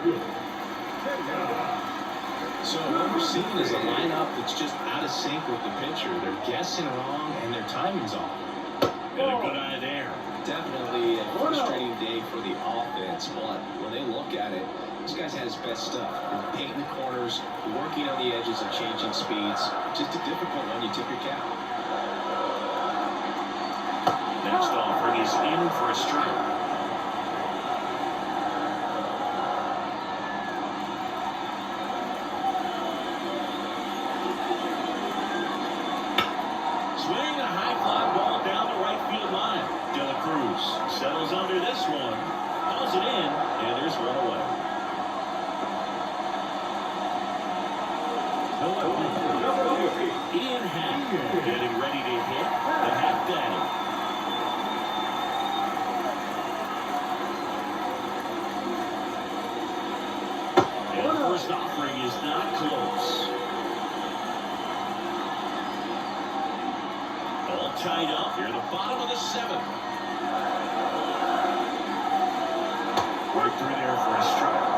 Speaker 2: So what we're seeing is a lineup that's just out of sync with the pitcher. They're guessing wrong and their timing's off.
Speaker 1: Got a good eye there.
Speaker 2: Definitely a frustrating day for the offense, but when they look at it, this guy's had his best stuff. They're painting the corners, working on the edges and changing speeds. Just a difficult one, you tip your cap.
Speaker 1: Next offering is in for a strike. Swing a high fly ball down the right field line. De La Cruz settles under this one, hauls it in, and there's one away. Ian Happ getting ready to hit the Happ Daddy. And the first offering is not close. All tied up here in the bottom of the seventh. Right through there for a strike.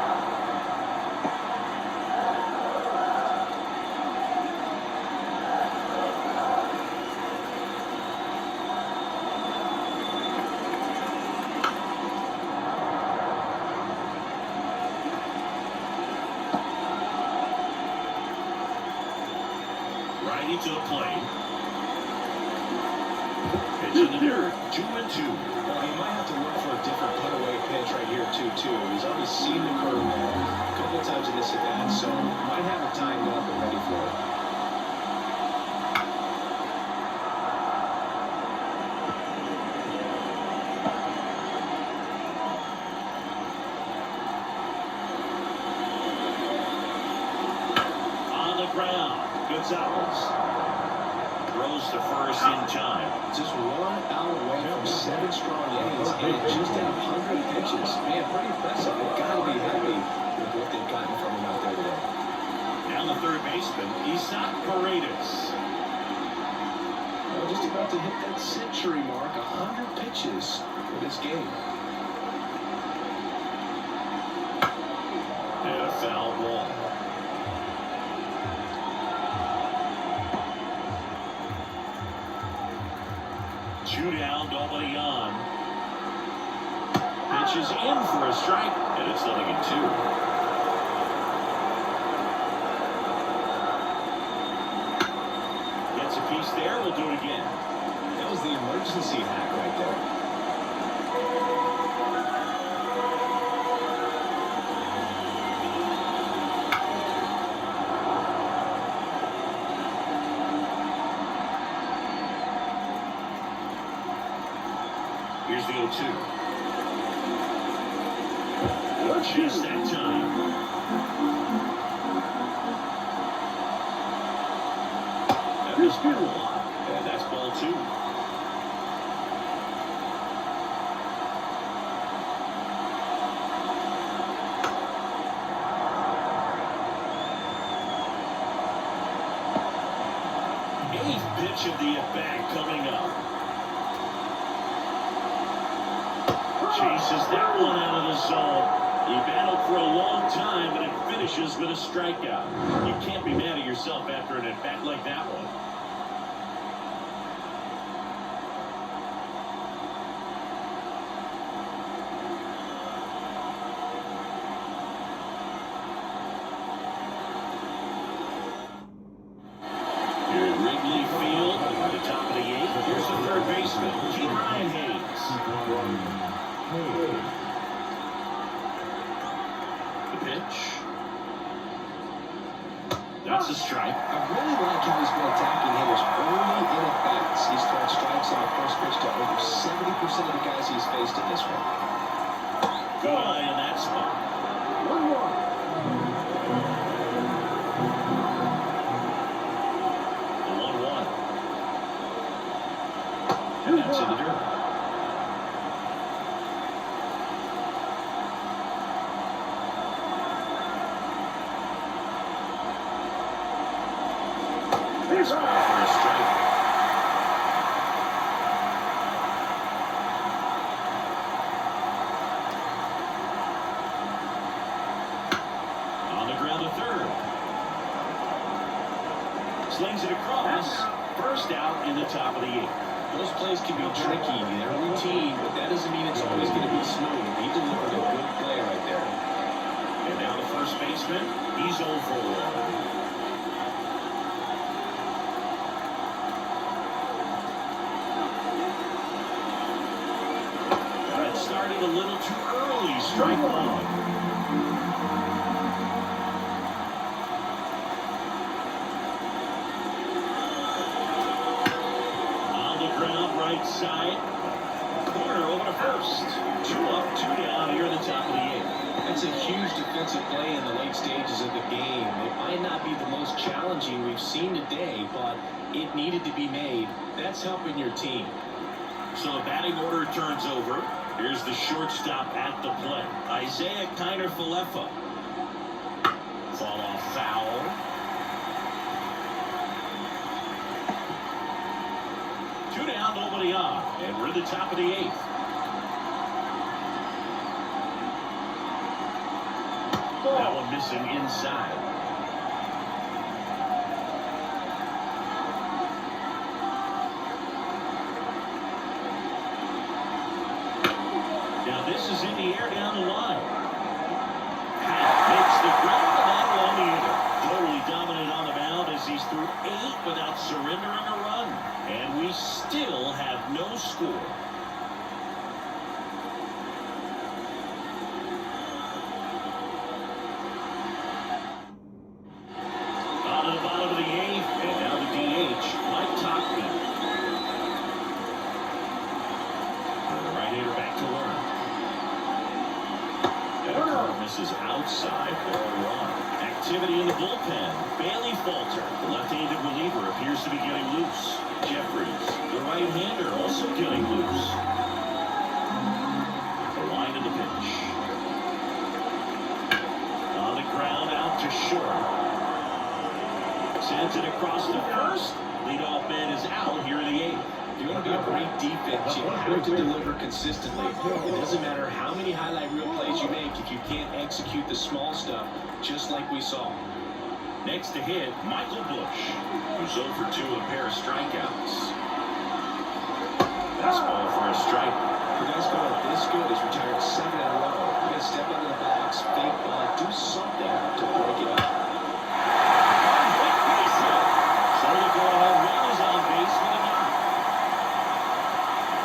Speaker 1: Righty to the plate. Pitch in the dirt, 2-2.
Speaker 2: Well, he might have to look for a different put-away pitch right here, 2-2. He's already seen the curveball a couple of times in this at-bat, so might have it timed up and ready for it.
Speaker 1: On the ground, Gonzalez throws to first in time.
Speaker 2: Just 1 out away from 7 strong innings, and just at 100 pitches. Man, pretty impressive. They've got to be happy with what they've gotten from him out there today.
Speaker 1: Now the third baseman, Isaac Paredes.
Speaker 2: Well, just about to hit that century mark, 100 pitches for this game.
Speaker 1: And a foul ball. Two down, nobody on. Pitch is in for a strike, and it's 0-2. Gets a piece there, we'll do it again.
Speaker 2: That was the emergency hack right there.
Speaker 1: Here's the 0-2. Just that time. That was ball 1, and that's ball 2. Eighth pitch of the at-bat coming up. Chases that one out of the zone. He battled for a long time, and it finishes with a strikeout. You can't be mad at yourself after an at-bat like that one. Here at Wrigley Field, at the top of the 8th, here's the third baseman, Ryan Hayes. The pitch. That's a strike.
Speaker 2: I really like how he's been attacking hitters early in at-bats. He's thrown strikes on the first pitch to over 70% of the guys he's faced in this one.
Speaker 1: Good eye in that spot.
Speaker 3: 1-1.
Speaker 1: The 1-1. And that's in the dirt. There's one for a strike. Slings it across. First out in the top of the 8th.
Speaker 2: Those plays can be tricky. They're routine, but that doesn't mean it's always going to be smooth. He delivered a good play right there.
Speaker 1: And now the first baseman, he's 0 for 1. Started a little too early. Strike 1. On the ground, right side. Corner over to first. 2 up, 2 down here in the top of the 8th.
Speaker 2: That's a huge defensive play in the late stages of the game. It might not be the most challenging we've seen today, but it needed to be made. That's helping your team.
Speaker 1: So the batting order turns over. Here's the shortstop at the plate. Isaiah Kiner-Falefa. Fall off foul. Two down, nobody on. And we're at the top of the 8th. That one missing inside. Now this is in the air down the line. Pat makes the grab and that along the end. Totally dominant on the mound as he's through 8 without surrendering a run. And we still have no score. On to the bottom of the 8th, and now the DH, Mike Topman. The right-hander back to work. And a curve misses outside, ball 1. Activity in the bullpen. Bailey Falter, the left-handed reliever, appears to be getting loose. Jeffries, the right-hander, also getting loose. The line of the pitch. On the ground, out to short. Sends it across the first. Leadoff man is out here in the 8th.
Speaker 2: If you want to be a great defense, you have to deliver consistently. It doesn't matter how many highlight reel plays you make if you can't execute the small stuff, just like we saw.
Speaker 1: Next to hit, Michael Bush, who's 0 for 2 with a pair of strikeouts. Fastball for a strike.
Speaker 2: For guys going this good, he's retired 7 in a row. You got to step out of the box, fake ball, do something to break it up.
Speaker 1: So the go-ahead run is on base with a knock.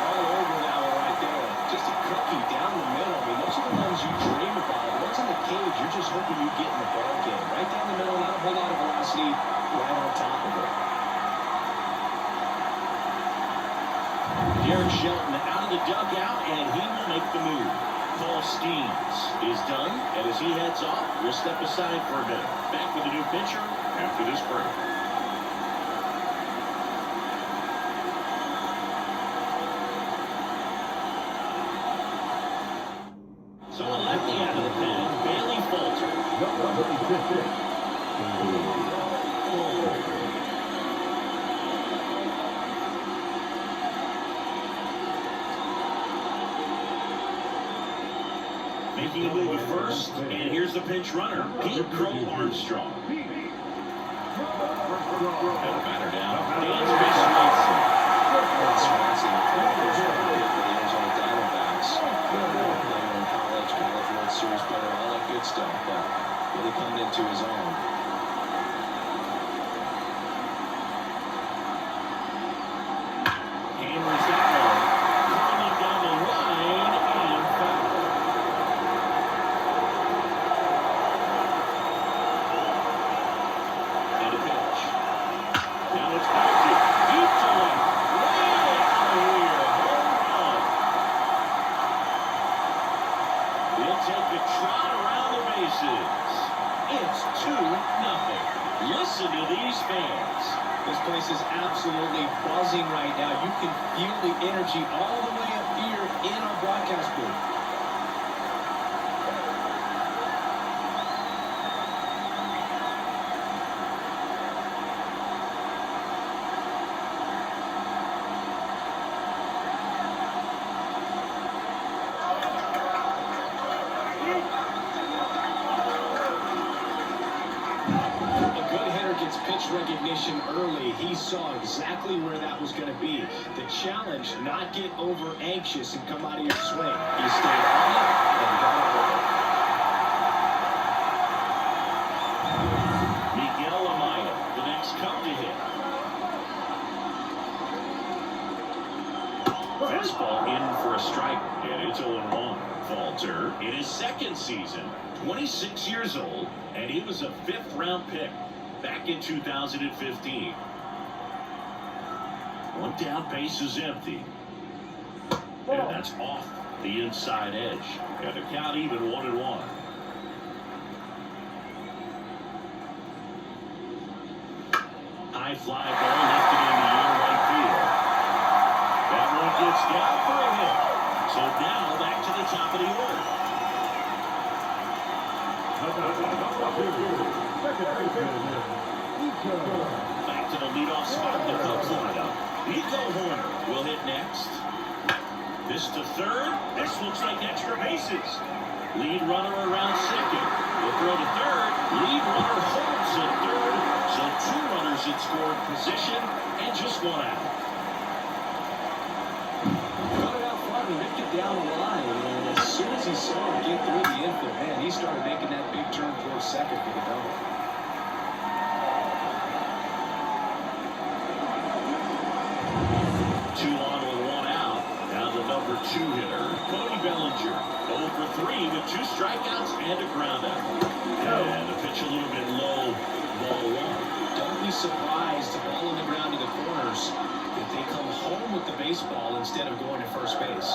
Speaker 2: All over that one right there. Just a cookie down the middle. I mean, those are the ones you dream about. Once in the cage, you're just hoping you get in the ball game. Right down the middle, not a whole lot of velocity, right on top of it.
Speaker 1: Derek Shelton out of the dugout, and he will make the move. Paul Skeens is done, and as he heads off, we'll step aside for a minute. Back with a new pitcher after this break. So a lefty out of the pen, Bailey Falter. Making a move at first, and here's the pinch runner, Pete Crow Armstrong. And a batter down, Dan Swanson.
Speaker 2: Swanson, first round pick for the Arizona Diamondbacks. Player in college, College World Series player, all that good stuff, but really coming into his own.
Speaker 1: Hammers that one, coming down the line, and foul. And a pitch. Now it's Falter, deep to left, way out of here, home run. We'll take a trot around the bases. It's 2-0. Listen to these fans.
Speaker 2: This place is absolutely buzzing right now. You can feel the energy all the way up here in our broadcast booth. recognition early. He saw exactly where that was going to be. The challenge, not get over anxious and come out of your swing. He stayed on it and got it over.
Speaker 1: Miguel Amaya, the next Cub to hit. Fastball in for a strike, and it's 0-1. Falter in his second season, 26 years old, and he was a 5th-round pick back in 2015. One down, base is empty. And that's off the inside edge. And the count even 1-1. High fly ball lifted in the air right field. That one gets down for a hit. So now back to the top of the order. Back to the leadoff spot in the Cubs lineup. Nico Horner will hit next. This to third. This looks like extra bases. Lead runner around second. Will throw to third. Lead runner holds at third. So 2 runners in scoring position and just 1 out.
Speaker 2: Got it out front and ripped it down the line. And as soon as he saw him get through the infield, man, he started making that big turn towards second for the double.
Speaker 1: 2 on with 1 out. Now the number 2 hitter, Cody Bellinger. 0 for 3 with 2 strikeouts and a ground out. And the pitch a little bit low, ball 1.
Speaker 2: Don't be surprised, the ball on the ground to the corners, if they come home with the baseball instead of going to first base.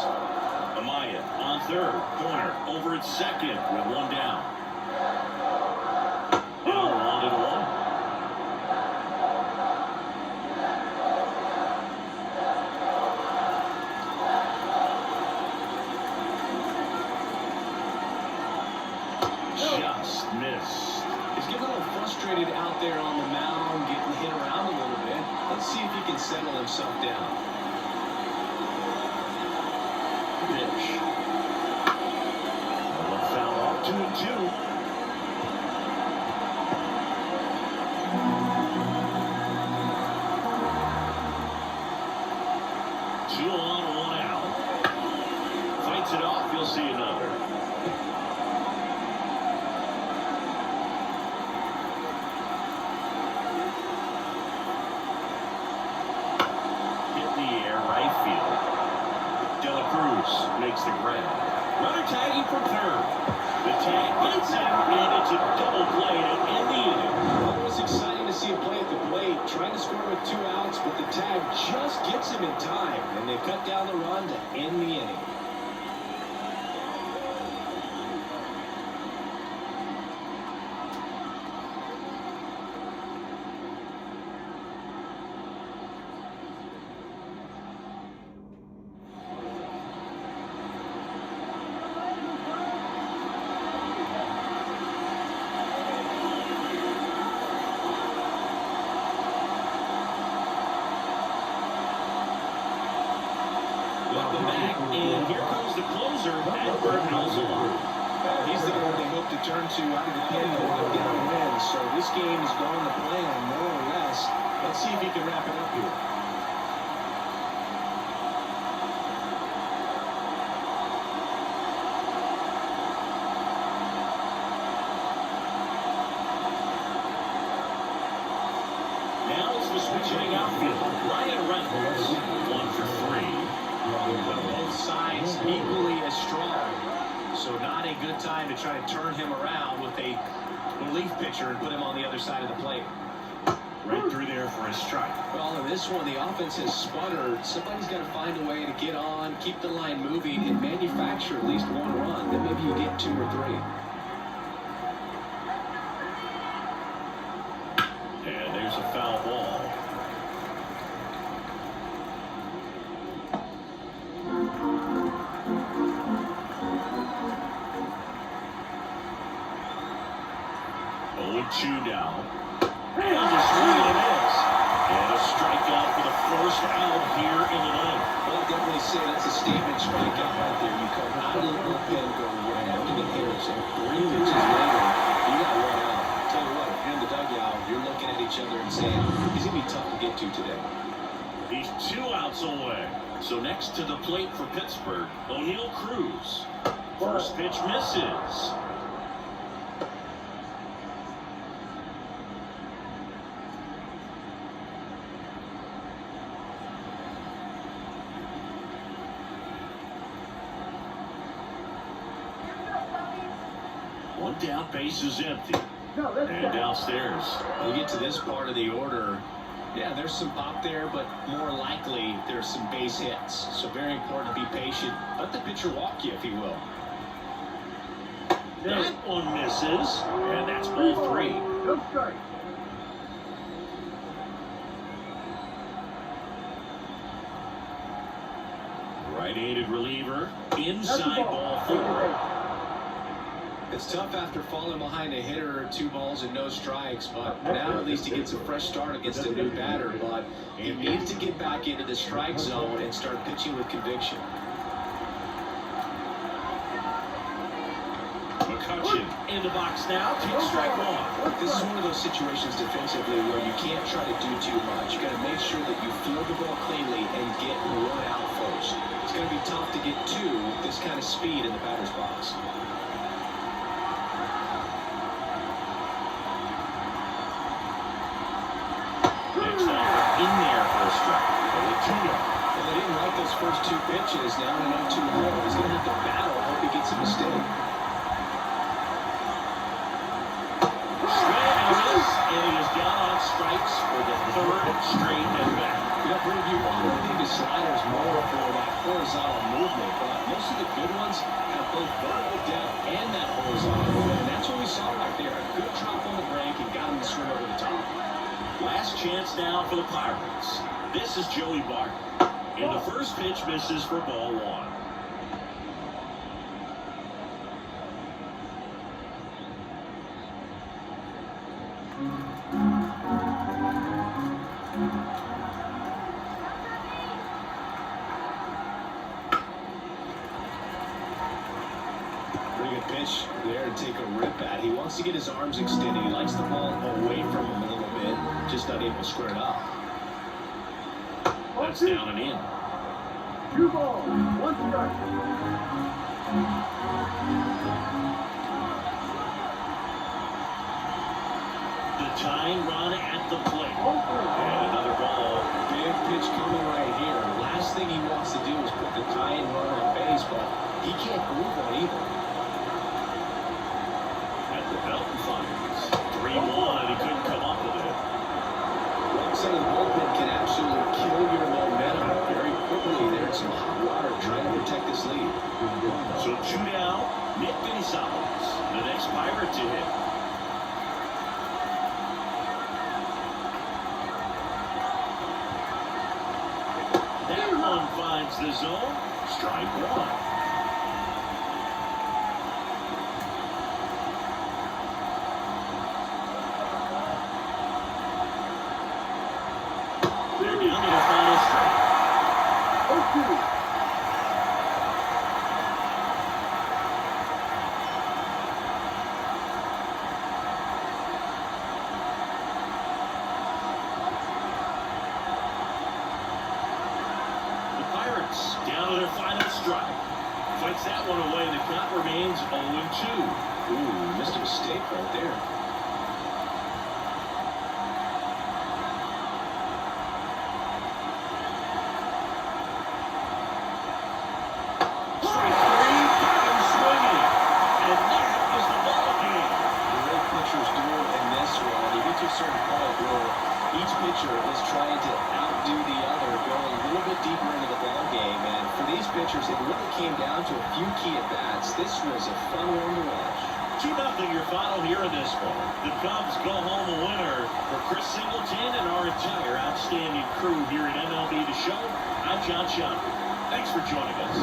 Speaker 1: Amaya on third, corner over at second with 1 down. Now 1-1. Just missed.
Speaker 2: He's getting a little frustrated out there on the mound, getting hit around a little bit. Let's see if he can settle himself down.
Speaker 1: Pitch. A foul off 2-2. Two on, 1 out. Fights it off. You'll see another. Makes the grab. Runner tagging from third. The tag gets him, and it's a double play to end the inning.
Speaker 2: Well, it was exciting to see him play at the plate, trying to score with 2 outs, but the tag just gets him in time, and they cut down the run to end the inning.
Speaker 1: Welcome back, and here comes the closer, Edward Alzolay.
Speaker 2: He's the guy they hope to turn to out of the pen and get a win. So this game is going to plan, more or less. Let's see if he can wrap it up here.
Speaker 1: Now it's the switching outfield. Ryan Reynolds, 1 for 3.
Speaker 2: Both sides equally as strong. So not a good time to try to turn him around with a relief pitcher and put him on the other side of the plate.
Speaker 1: Right through there for a strike.
Speaker 2: Well, in this one, the offense has sputtered. Somebody's got to find a way to get on, keep the line moving, and manufacture at least 1 run. Then maybe you get 2 or 3.
Speaker 1: And there's a foul ball. Two now. And a swing and a miss. And a strikeout for the first out here in the ninth.
Speaker 2: Well, I'd definitely say that's a statement strikeout right there. You come out of the bullpen, go right after the hitters, and 3 pitches later, you got 1 out. Tell you what, in the dugout, you're looking at each other and saying,
Speaker 1: So next to the plate for Pittsburgh, O'Neal Cruz. First pitch misses. One down, base is empty. And downstairs.
Speaker 2: We get to this part of the order. Yeah, there's some pop there, but more likely there's some base hits. So very important to be patient. Let the pitcher walk you, if he will.
Speaker 1: That one misses, and that's ball 3.
Speaker 3: No strike.
Speaker 1: Right-handed reliever, inside ball 4.
Speaker 2: It's tough after falling behind a hitter, 2 balls and no strikes, but now at least he gets a fresh start against a new batter, but he needs to get back into the strike zone and start pitching with conviction.
Speaker 1: McCutcheon in the box now, takes strike 1.
Speaker 2: This is one of those situations defensively where you can't try to do too much. You got to make sure that you field the ball cleanly and get 1 out first. It's going to be tough to get 2 with this kind of speed in the batter's box.
Speaker 1: Next offer in there for a strike.
Speaker 2: Well, they didn't like those first 2 pitches. Now in 0-2 hole, he's going to have to battle. Hope he gets a mistake.
Speaker 1: And he is down on strikes for the 3rd straight at bat.
Speaker 2: Brady, you want to think the sliders more for that horizontal movement, but most of the good ones have both vertical depth and that horizontal movement. And that's what we saw right there. A good drop on the break and got him to swim over the top.
Speaker 1: Last chance now for the Pirates. This is Joey Barton. And the first pitch misses for ball 1.
Speaker 2: Pretty good pitch there to take a rip at. He wants to get his arms extended. He likes the ball away from him a little bit, just not able to square it up.
Speaker 1: That's down and in.
Speaker 3: 2 balls, 1 strike.
Speaker 1: The tying run at the plate. And another ball.
Speaker 2: Big pitch coming right here. Last thing he wants to do is put the tying run on base, but he can't move on either.
Speaker 1: At the belt and finds 3-1, and he couldn't come up with it.
Speaker 2: Wrong side of the bullpen can absolutely kill your momentum very quickly. There's some hot water trying to protect this lead.
Speaker 1: So 2 down, Nick Gonzalez, the next Pirate to hit. That one finds the zone. Strike 1. They're down to the final strike.
Speaker 3: 0-2.
Speaker 1: The Pirates down to their final strike. Fights that one away. The count remains 0-2.
Speaker 2: Ooh, missed a mistake right there.
Speaker 1: Strike 3, back and swinging. And that is the ball game.
Speaker 2: The way pitchers do it in this one, you get to a certain point where each pitcher is trying to outdo the other, go a little bit deeper into the ball game. And for these pitchers, it really came down to a few key at-bats. This was a fun one to watch.
Speaker 1: 2-0 your final here in this one. The Cubs go home a winner. For Chris Singleton and our entire outstanding crew here at MLB The Show, I'm John Chandler. Thanks for joining us.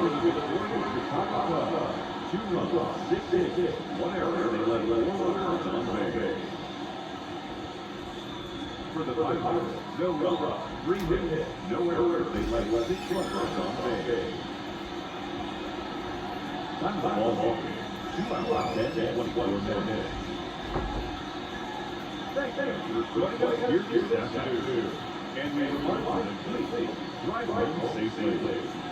Speaker 4: 2 runs, 6 hits, 1 error. They led 4 runners on base. For the Pirates, no run, 3 hits, no error. They led 6 runners on base. Time of the ball game. 2 hours, 10, 24 minutes. Thanks for joining us here this afternoon. And we remind you to please drive home safely.